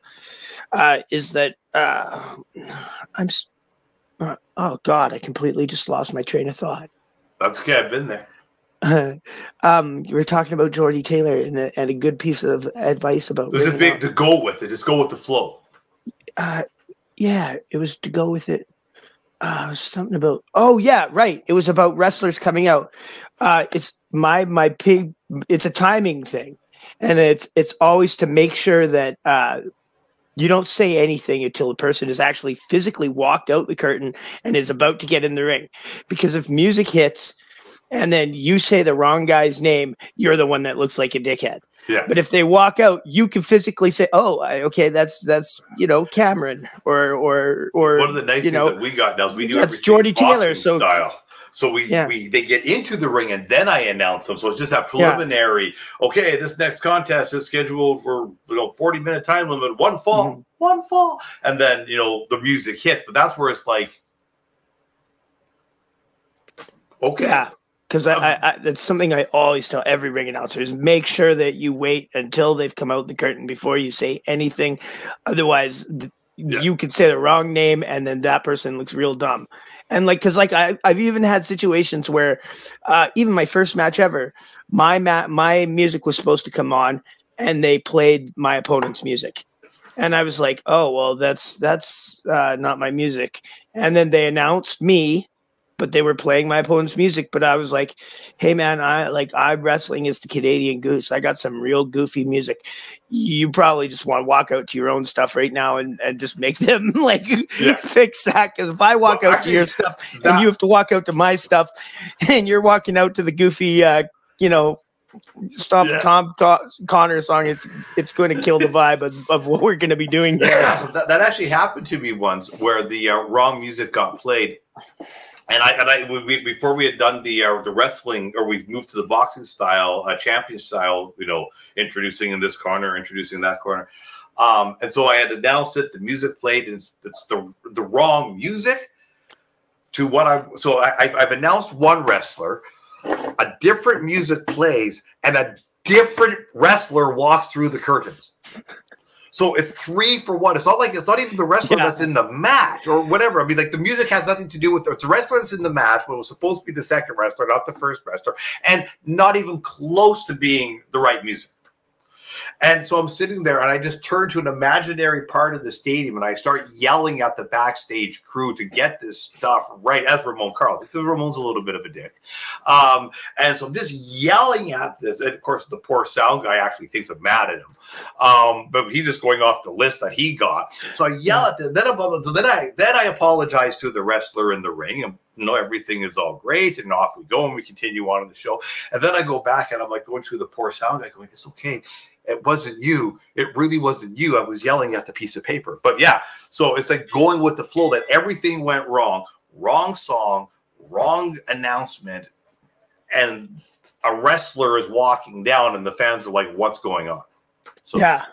is that oh God, I completely just lost my train of thought. That's okay. I've been there. You were talking about Jordy Taylor and a good piece of advice about. There's to go with it. Just go with the flow. Yeah, it was to go with it. It was something about. Oh yeah, right. It was about wrestlers coming out. It's my pig. It's a timing thing, and it's always to make sure that you don't say anything until the person is actually physically walked out the curtain and is about to get in the ring, because if music hits and then you say the wrong guy's name, you're the one that looks like a dickhead. Yeah. But if they walk out, you can physically say, "Oh, okay, that's Cameron," or one of the nice things that we got now is we do that's Jordy Taylor style. So they get into the ring and then I announce them. So it's just that preliminary. Yeah. Okay, this next contest is scheduled for 40-minute time limit. One fall, one fall, and then the music hits. But that's where it's like, okay. Yeah. Because that's something I always tell every ring announcer is make sure that you wait until they've come out the curtain before you say anything. Otherwise, you could say the wrong name and then that person looks real dumb. And like, because like I've even had situations where even my first match ever, my music was supposed to come on and they played my opponent's music. And I was like, oh, well, that's not my music. And then they announced me, but they were playing my opponent's music. But I was like, hey, man, I'm wrestling as the Canadian Goose. I got some real goofy music. You probably just want to walk out to your own stuff right now and just make them like fix that. Because if I walk out to your stuff and you have to walk out to my stuff and you're walking out to the goofy, Stomp Tom Connor song, it's going to kill the vibe of what we're going to be doing here. That actually happened to me once where the wrong music got played. And we before we had done the wrestling, or we moved to the boxing style, champion style, introducing in this corner, introducing that corner. And so I had to announce it. The music played, and it's the wrong music to what I've announced one wrestler, a different music plays, and a different wrestler walks through the curtains. So it's 3 for 1. It's not even the wrestler that's in the match or whatever. I mean, like the music has nothing to do with the wrestler that's in the match, but it was supposed to be the second wrestler, not the first wrestler, and not even close to being the right music. And so I'm sitting there and I just turn to an imaginary part of the stadium and I start yelling at the backstage crew to get this stuff right, as Ramone Carlton, because Ramon's a little bit of a dick. And so I'm just yelling at this. And of course, the poor sound guy actually thinks I'm mad at him. But he's just going off the list that he got. So I yell at them. Then I apologize to the wrestler in the ring. And everything is all great. And off we go and we continue on in the show. And then I go back and I'm like going through the poor sound guy going, it's okay. It wasn't you. It really wasn't you. I was yelling at the piece of paper. But yeah, so it's like going with the flow that everything went wrong. Wrong song, wrong announcement, and a wrestler is walking down and the fans are like, what's going on? So yeah.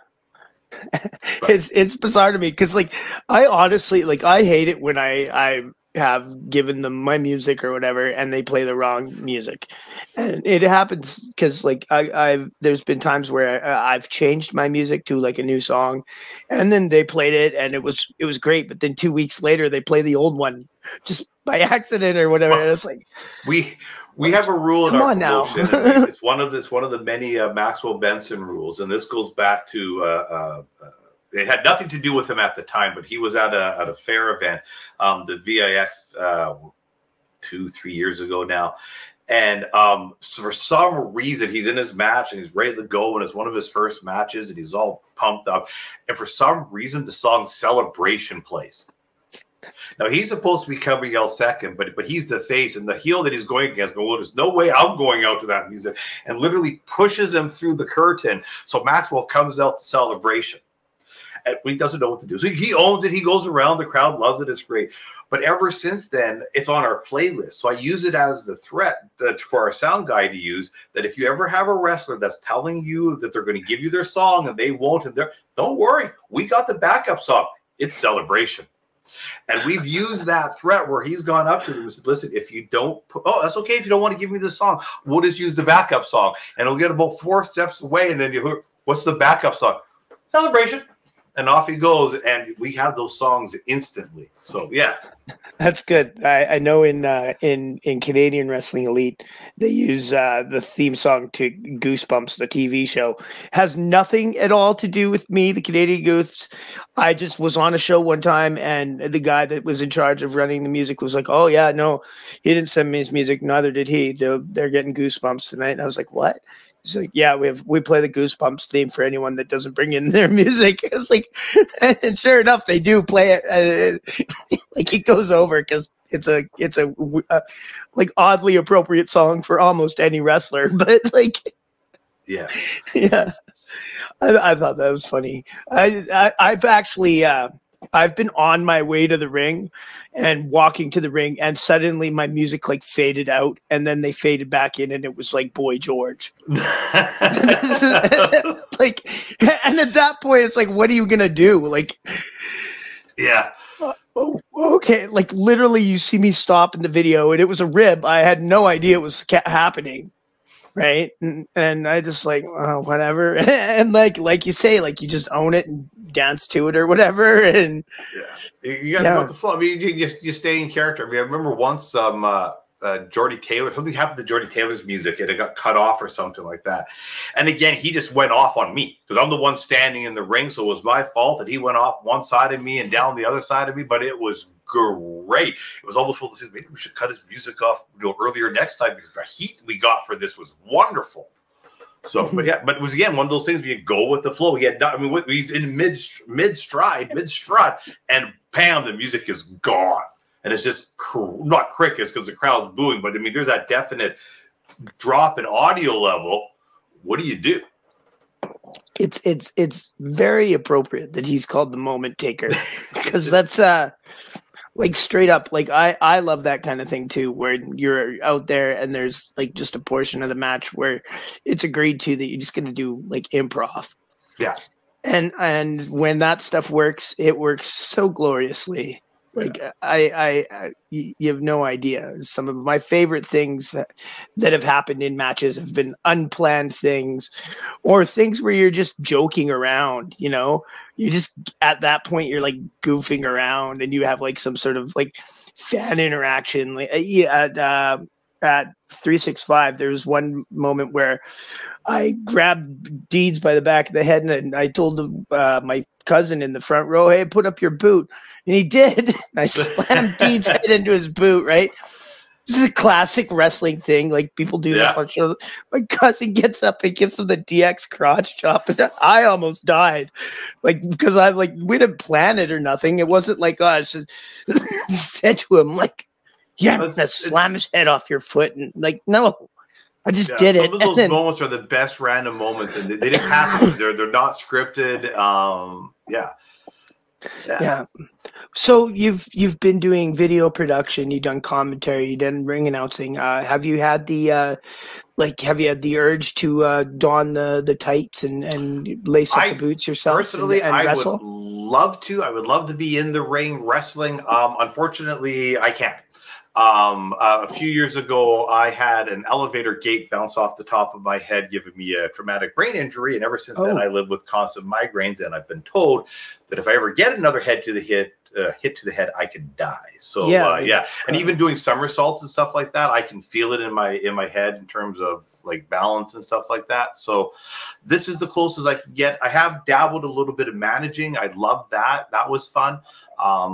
It's bizarre to me because like I honestly I hate it when I have given them my music or whatever and they play the wrong music. And it happens because like there's been times where I've changed my music to like a new song and then they played it and it was great, but then 2 weeks later they play the old one just by accident or whatever. And it's like we have a rule in our promotion. Now. It's one of the many Maxwell Benson rules, and this goes back to it had nothing to do with him at the time, but he was at a fair event, the VIX 2-3 years ago now. And so for some reason, he's in his match and he's ready to go, and it's one of his first matches, and he's all pumped up. And for some reason, the song "Celebration" plays. Now he's supposed to be coming out second, but he's the face, and the heel that he's going against goes, well, there's no way I'm going out to that music, and literally pushes him through the curtain. So Maxwell comes out to "Celebration." And he doesn't know what to do. So he owns it. He goes around. The crowd loves it. It's great. But ever since then, it's on our playlist. So I use it as the threat for our sound guy to use, that if you ever have a wrestler that's telling you that they're going to give you their song and they won't, and don't worry. We got the backup song. It's "Celebration." And we've used that threat where he's gone up to them and said, listen, if you don't that's okay if you don't want to give me the song. We'll just use the backup song. And he'll get about 4 steps away. And then what's the backup song? "Celebration." And off he goes, and we have those songs instantly. So yeah, that's good. I know in Canadian Wrestling Elite they use the theme song to Goosebumps, the TV show. Has nothing at all to do with me, the Canadian Goose. I just was on a show one time, and the guy that was in charge of running the music was like, "Oh yeah, no, he didn't send me his music. Neither did he. They're getting Goosebumps tonight." And I was like, "What?" He's like, "Yeah, we play the Goosebumps theme for anyone that doesn't bring in their music." It's like, and sure enough, they do play it. Like it goes over because it's a like oddly appropriate song for almost any wrestler. But like, yeah. I thought that was funny. I've actually I've been on my way to the ring and walking to the ring, and suddenly my music like faded out, and then they faded back in, and it was like Boy George. Like, and at that point, it's like, what are you gonna do? Like, yeah. Oh, okay. Like literally, you see me stop in the video, and it was a rib. I had no idea it was happening, right? And I just like whatever, and like you say, like you just own it and dance to it or whatever, and you got to go with the flow. I mean, you stay in character. I mean, I remember once Jordy Taylor, something happened to Jordy Taylor's music and it got cut off or something like that. And again, he just went off on me because I'm the one standing in the ring. So it was my fault that he went off one side of me and down the other side of me, but it was great. It was almost full to say, maybe we should cut his music off earlier next time because the heat we got for this was wonderful. So, but yeah, but it was again one of those things where you go with the flow. He had, I mean, he's in mid strut, and bam, the music is gone. And it's just not crickets because the crowd's booing, but I mean, there's that definite drop in audio level. What do you do? It's very appropriate that he's called the moment taker because that's like straight up, like I love that kind of thing too, where you're out there and there's like just a portion of the match where it's agreed to that you're just going to do like improv. Yeah. And when that stuff works, it works so gloriously. Like you have no idea. Some of my favorite things that have happened in matches have been unplanned things, or things where you're just joking around. You know, you just at that point you're like goofing around, and you have like some sort of like fan interaction. Like at 365, there was one moment where I grabbed Deeds by the back of the head, and I told my cousin in the front row, "Hey, put up your boot." And he did. I slammed Deeds' head into his boot, right? This is a classic wrestling thing. Like people do this on shows. My cousin gets up and gives him the DX crotch chop, and I almost died. Like because we didn't plan it or nothing. It wasn't like I said to him, like, "Yeah, I'm gonna slam his head off your foot," and like, no. I just did it. Some of those moments are the best random moments, and they didn't happen. They're not scripted. Yeah. So you've been doing video production, you've done commentary, you've done ring announcing. Have you had the urge to don the tights and lace up the boots yourself? Personally, and I wrestle? would love to. I would love to be in the ring wrestling. Unfortunately, I can't. A few years ago, I had an elevator gate bounce off the top of my head, giving me a traumatic brain injury. And ever since then, I live with constant migraines. And I've been told that if I ever get another hit to the head, I could die. So and even doing somersaults and stuff like that, I can feel it in my head in terms of like balance and stuff like that. So this is the closest I can get. I have dabbled a little bit of managing. I love that. That was fun.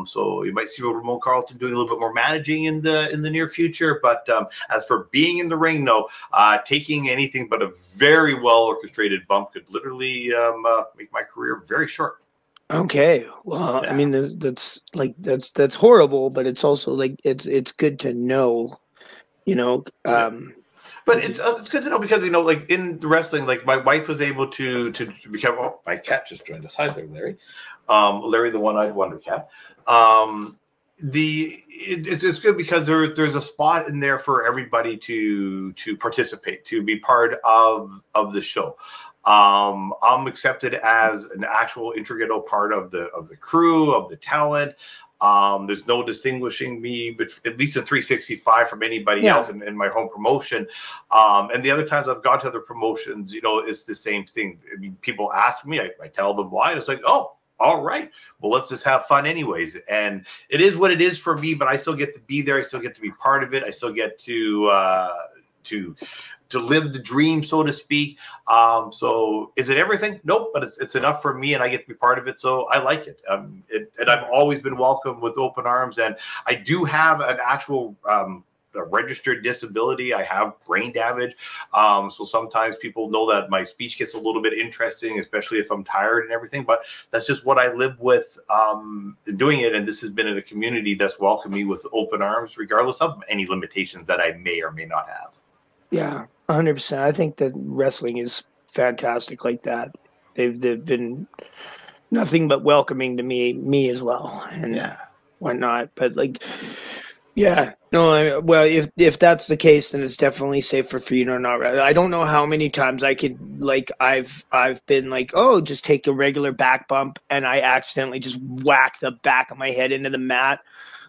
So you might see Ramone Carlton doing a little bit more managing in the near future. But as for being in the ring, no, taking anything but a very well orchestrated bump could literally make my career very short. Okay, well, I mean that's horrible, but it's also like it's good to know, you know. But it's good to know because like in the wrestling, like my wife was able to become. Oh, my cat just joined us. Hi there, Larry. Larry, the one-eyed wonder cat. It's good because there's a spot in there for everybody to participate, to be part of the show. I'm accepted as an actual integral part of the crew, of the talent. There's no distinguishing me, but at least in 365 from anybody else in my home promotion. And the other times I've gone to other promotions, it's the same thing. I mean, people ask me, I tell them why, and it's like, oh, all right, well, let's just have fun anyways. And it is what it is for me, but I still get to be there. I still get to be part of it. I still get to live the dream, so to speak. So is it everything? Nope, but it's enough for me, and I get to be part of it. So I like it. And I've always been welcomed with open arms. And I do have an actual a registered disability. I have brain damage. So sometimes people know that my speech gets a little bit interesting, especially if I'm tired and everything. But that's just what I live with doing it. And this has been in a community that's welcomed me with open arms, regardless of any limitations that I may or may not have. Yeah, 100%. I think that wrestling is fantastic like that. They've been nothing but welcoming to me as well, and whatnot. But like, Yeah, no. Well, if that's the case, then it's definitely safer for you to not. I don't know how many times I could like I've been like, oh, just take a regular back bump, and I accidentally just whack the back of my head into the mat.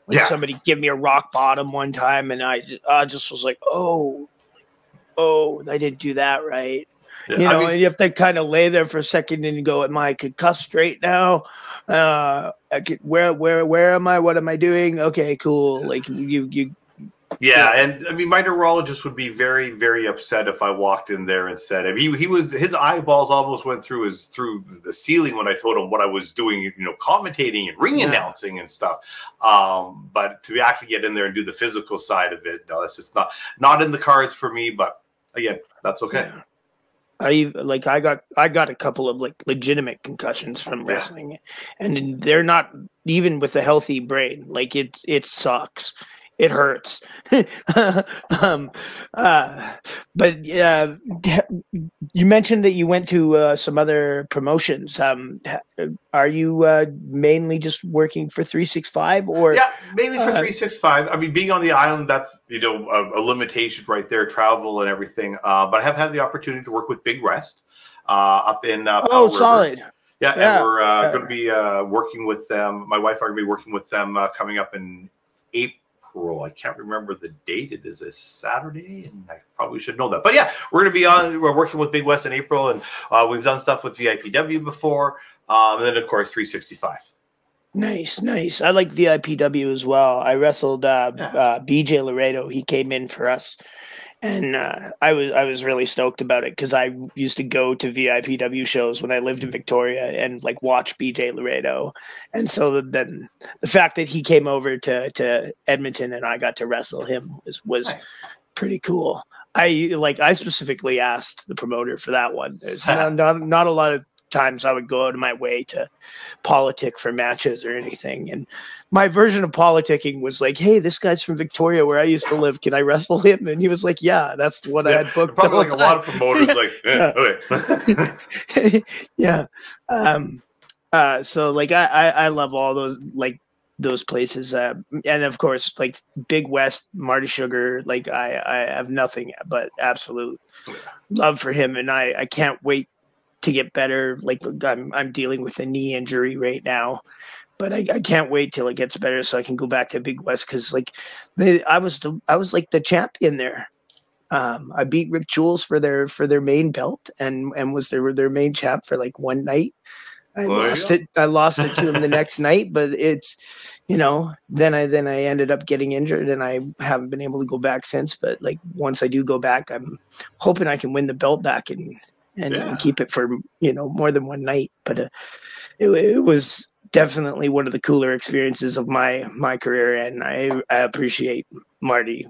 Like somebody give me a rock bottom one time, and I just was like, oh, I didn't do that right. Yeah, you know, and you have to kind of lay there for a second and you go, am I concussed straight now? Where am I? What am I doing? Okay, cool. Like you. Yeah, and I mean, my neurologist would be very, very upset if I walked in there and said, I mean, his eyeballs almost went through the ceiling when I told him what I was doing, you know, commentating and ring announcing and stuff. But to actually get in there and do the physical side of it, no, that's just not in the cards for me. But again, that's okay. Yeah. I got a couple of like legitimate concussions from wrestling, and they're not even with a healthy brain. Like it sucks. It hurts. But you mentioned that you went to some other promotions. Are you mainly just working for 365 or? Yeah, mainly for 365. I mean, being on the island, that's, you know, a limitation right there, travel and everything. But I have had the opportunity to work with Big West up in Powell River. Solid. Yeah, and we're going to be working with them. My wife and I are going to be working with them coming up in April. I can't remember the date. It is a Saturday, and I probably should know that. But yeah, we're working with Big West in April, and we've done stuff with VIPW before, and then of course 365. Nice. I like VIPW as well. I wrestled BJ Laredo. He came in for us. And I was really stoked about it because I used to go to VIPW shows when I lived in Victoria and like watch BJ Laredo. And so then the fact that he came over to Edmonton and I got to wrestle him was nice. Pretty cool. I specifically asked the promoter for that one. There's not a lot of times I would go out of my way to politic for matches or anything. And my version of politicking was like, hey, this guy's from Victoria where I used to live. Can I wrestle him? And he was like, yeah, that's what I had booked. Probably like a lot of promoters okay. Yeah. So like, I love all those places. And of course, like Big West, Marty Sugar, like I have nothing but absolute love for him. And I can't wait to get better. Like I'm dealing with a knee injury right now, but I can't wait till it gets better so I can go back to Big West. Cause like I was like the champion there. I beat Rick Jules for their main belt and was their main champ for like one night. I lost it to him the next night, but it's, you know, then I ended up getting injured and I haven't been able to go back since. But like, once I do go back, I'm hoping I can win the belt back and keep it for, you know, more than one night. But it was definitely one of the cooler experiences of my career, and I appreciate Marty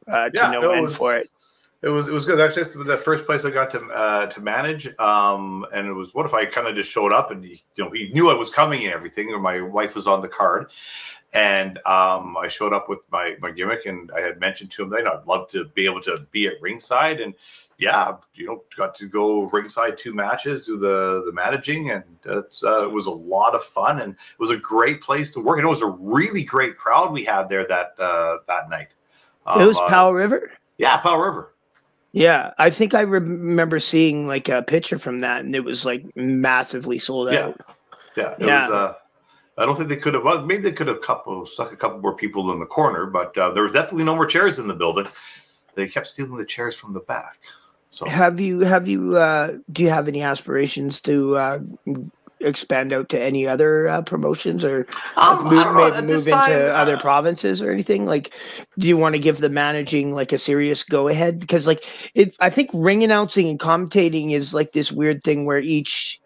to no end for it. It was good. That's just the first place I got to manage, and it was, what if I kind of just showed up and he knew I was coming and everything, or my wife was on the card. And I showed up with my gimmick, and I had mentioned to him that I'd love to be able to be at ringside, and got to go ringside 2 matches, do the managing, and it was a lot of fun, and it was a great place to work, and it was a really great crowd we had there that night. It was Powell River. Yeah, Powell River. Yeah, I think I remember seeing like a picture from that, and it was like massively sold out. Yeah. It was. I don't think they could have. Well, maybe they could have stuck a couple more people in the corner, but there was definitely no more chairs in the building. They kept stealing the chairs from the back. So, do you have any aspirations to expand out to any other promotions, or move into other provinces or anything? Like, do you want to give the managing like a serious go ahead? Because like I think ring announcing and commentating is like this weird thing where each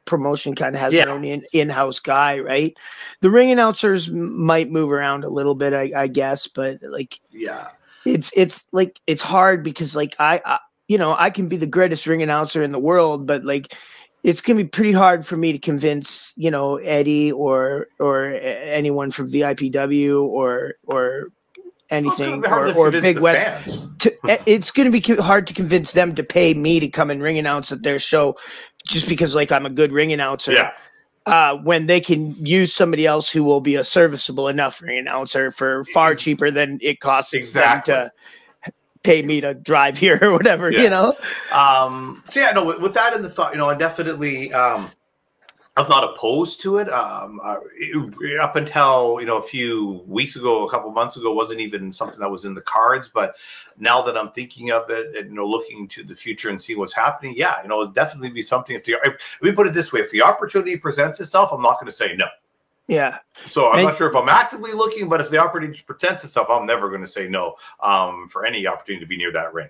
promotion kind of has their own in-house guy, right? The ring announcers might move around a little bit, I guess, but like, it's like, it's hard because like I can be the greatest ring announcer in the world, but like, it's going to be pretty hard for me to convince, Eddie or anyone from VIPW or anything or Big West. It's going to be hard to convince them to pay me to come and ring announce at their show just because like I'm a good ring announcer. when they can use somebody else who will be a serviceable enough ring announcer for far cheaper than it costs them to pay me to drive here or whatever, you know? So yeah, no, with that in the thought, you know, I definitely, I'm not opposed to it. Up until, you know, a few weeks ago, a couple months ago, wasn't even something that was in the cards. But now that I'm thinking of it and, you know, looking to the future and see what's happening, yeah, you know, it'll definitely be something. If we put it this way, if the opportunity presents itself, I'm not going to say no. Yeah. So I'm not sure if I'm actively looking, but if the opportunity presents itself, I'm never going to say no for any opportunity to be near that ring.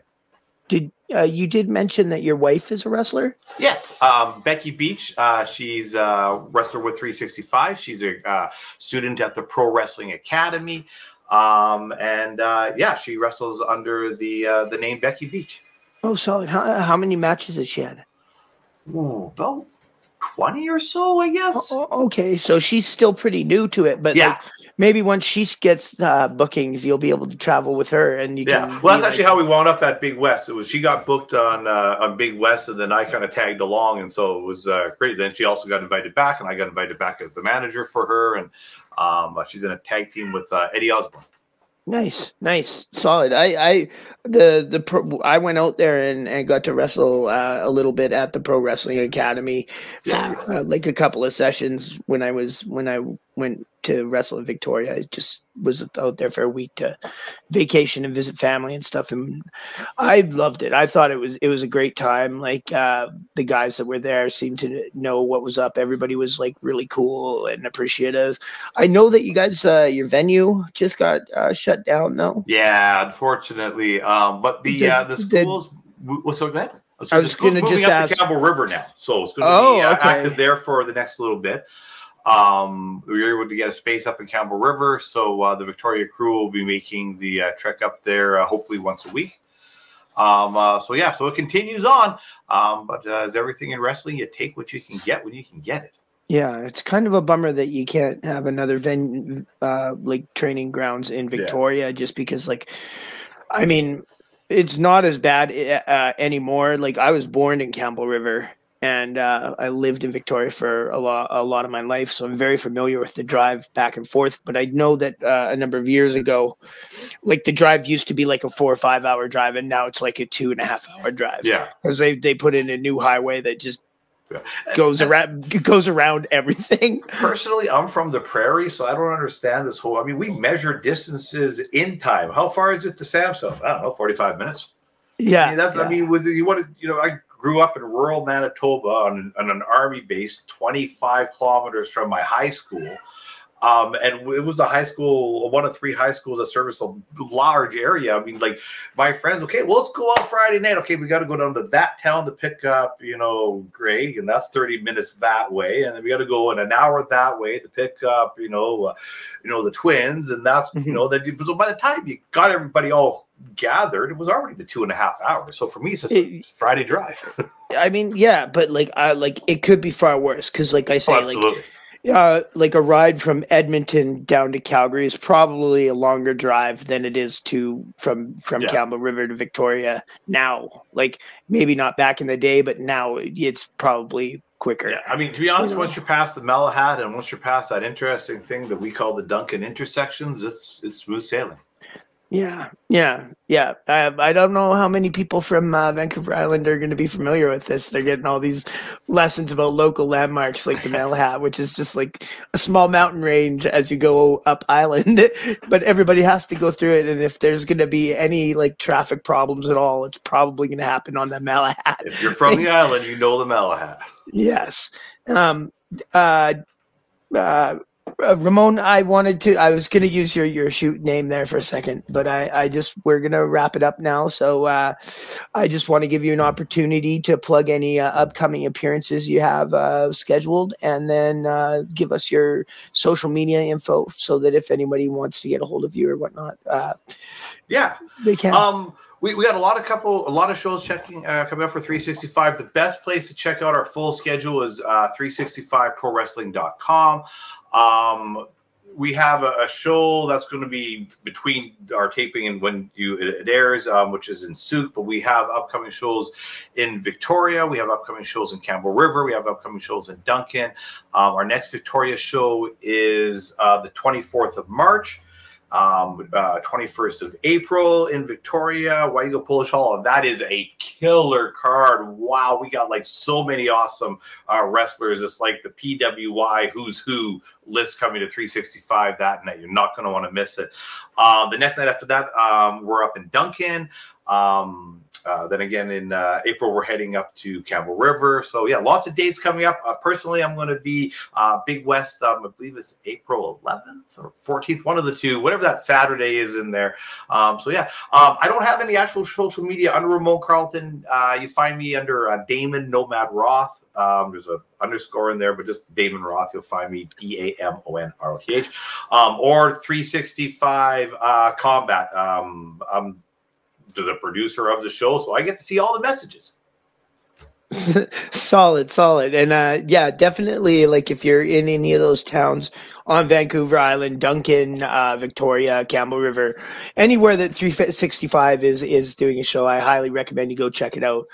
You did mention that your wife is a wrestler? Yes, Becky Beach. She's a wrestler with 365. She's a student at the Pro Wrestling Academy, yeah, she wrestles under the name Becky Beach. Oh, solid. How many matches has she had? Ooh, about 20 or so, I guess. Oh, okay, so she's still pretty new to it, but yeah. Like, maybe once she gets bookings, you'll be able to travel with her, and you can. Well, that's actually how we wound up at Big West. It was she got booked on Big West, and then I kind of tagged along, and so it was great. Then she also got invited back, and I got invited back as the manager for her, and she's in a tag team with Eddie Osborne. Nice, solid. I went out there and got to wrestle a little bit at the Pro Wrestling Academy for like a couple of sessions when I went to wrestle in Victoria. I just was out there for a week to vacation and visit family and stuff, and I loved it. I thought it was a great time. Like the guys that were there seemed to know what was up. Everybody was like really cool and appreciative. I know that you guys your venue just got shut down though. Yeah, unfortunately. But the schools so go ahead. So I was going to just ask. To Campbell River now, so it's going to be active there for the next little bit. We were able to get a space up in Campbell River, so the Victoria crew will be making the trek up there hopefully once a week. So yeah, so it continues on. But as everything in wrestling, you take what you can get when you can get it. Yeah, it's kind of a bummer that you can't have another venue, like training grounds in Victoria, just because, like, I mean, it's not as bad anymore. Like, I was born in Campbell River, and I lived in Victoria for a lot of my life, so I'm very familiar with the drive back and forth. But I know that a number of years ago, like the drive used to be like a 4 or 5 hour drive, and now it's like a 2.5 hour drive. Yeah, because they put in a new highway that just goes around everything. Personally, I'm from the prairie, so I don't understand this whole. I mean, we measure distances in time. How far is it to Samson? I don't know, 45 minutes. Yeah, I mean, that's. Yeah. I mean, with you want to, you know, I grew up in rural Manitoba on an army base, 25 kilometers from my high school. And it was a high school, one of 3 high schools that service a large area. I mean, like my friends, okay, well, let's go out Friday night. Okay, we got to go down to that town to pick up, you know, Greg, and that's 30 minutes that way. And then we got to go in an hour that way to pick up, you know, the twins. And that's, you know, that by the time you got everybody all gathered, it was already the 2.5 hours. So for me, it's just a Friday drive. I mean, yeah, but like, it could be far worse because, like I say, absolutely. Like a ride from Edmonton down to Calgary is probably a longer drive than it is from Campbell River to Victoria now. Like maybe not back in the day, but now it's probably quicker. Yeah, I mean, to be honest, once you're past the Malahat and once you're past that interesting thing that we call the Duncan intersections, it's smooth sailing. Yeah. I don't know how many people from Vancouver Island are going to be familiar with this. They're getting all these lessons about local landmarks like the Malahat, which is just like a small mountain range as you go up island. But everybody has to go through it, and if there's going to be any like traffic problems at all, it's probably going to happen on the Malahat. If you're from the island, you know the Malahat. Yes. Ramon, I was going to use your shoot name there for a second, but we're going to wrap it up now. So I just want to give you an opportunity to plug any upcoming appearances you have scheduled, and then give us your social media info so that if anybody wants to get a hold of you or whatnot, they can. We got a lot of shows coming up for 365. The best place to check out our full schedule is 365prowrestling.com. we have a show that's going to be between our taping and when it airs, which is in Souk. But we have upcoming shows in Victoria. We have upcoming shows in Campbell River. We have upcoming shows in Duncan. Our next Victoria show is the 24th of March. 21st of April in Victoria, Waigo Polish Hall, and that is a killer card. Wow, we got like so many awesome wrestlers. It's like the PWI Who's Who list coming to 365 that night. You're not going to want to miss it. The next night after that, we're up in Duncan. Then again in April, we're heading up to Campbell River. So yeah, lots of dates coming up. Personally, I'm going to be Big West. I believe it's April 11th or 14th, one of the two, whatever that Saturday is in there. So yeah, I don't have any actual social media under Ramone Carlton. You find me under Damon Nomad Roth. There's a underscore in there, but just Damon Roth. You'll find me DAMONROTH or 365 Combat. I'm the producer of the show, so I get to see all the messages. Solid. And yeah, definitely, like if you're in any of those towns on Vancouver Island, Duncan, Victoria, Campbell River, anywhere that 365 is doing a show, I highly recommend you go check it out.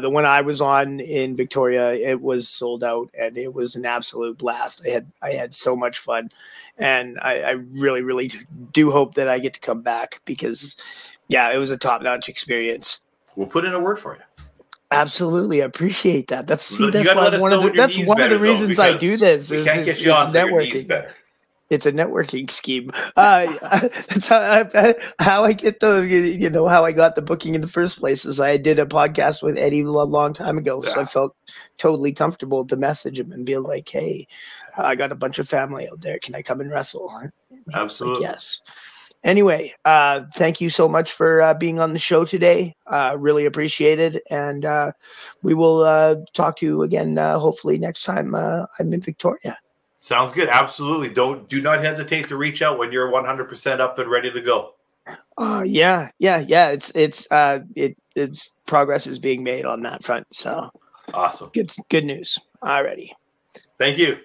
The one I was on in Victoria, it was sold out and it was an absolute blast. I had so much fun, and I really do hope that I get to come back, because yeah, it was a top-notch experience. We'll put in a word for you. Absolutely, I apprate that. That's one of the reasons I do this. We can't get you on for your knees better. It's a networking scheme. That's how I get how I got the booking in the first place. Is I did a podcast with Eddie a long time ago, so I felt totally comfortable to message him and be like, "Hey, I got a bunch of family out there. Can I come and wrestle?" Absolutely, like, yes. Anyway, thank you so much for being on the show today. Really appreciate it. And we will talk to you again, hopefully next time I'm in Victoria. Sounds good. Absolutely. Do not hesitate to reach out when you're 100% up and ready to go. Yeah. It's progress is being made on that front. So awesome. Good news. Alrighty. Thank you.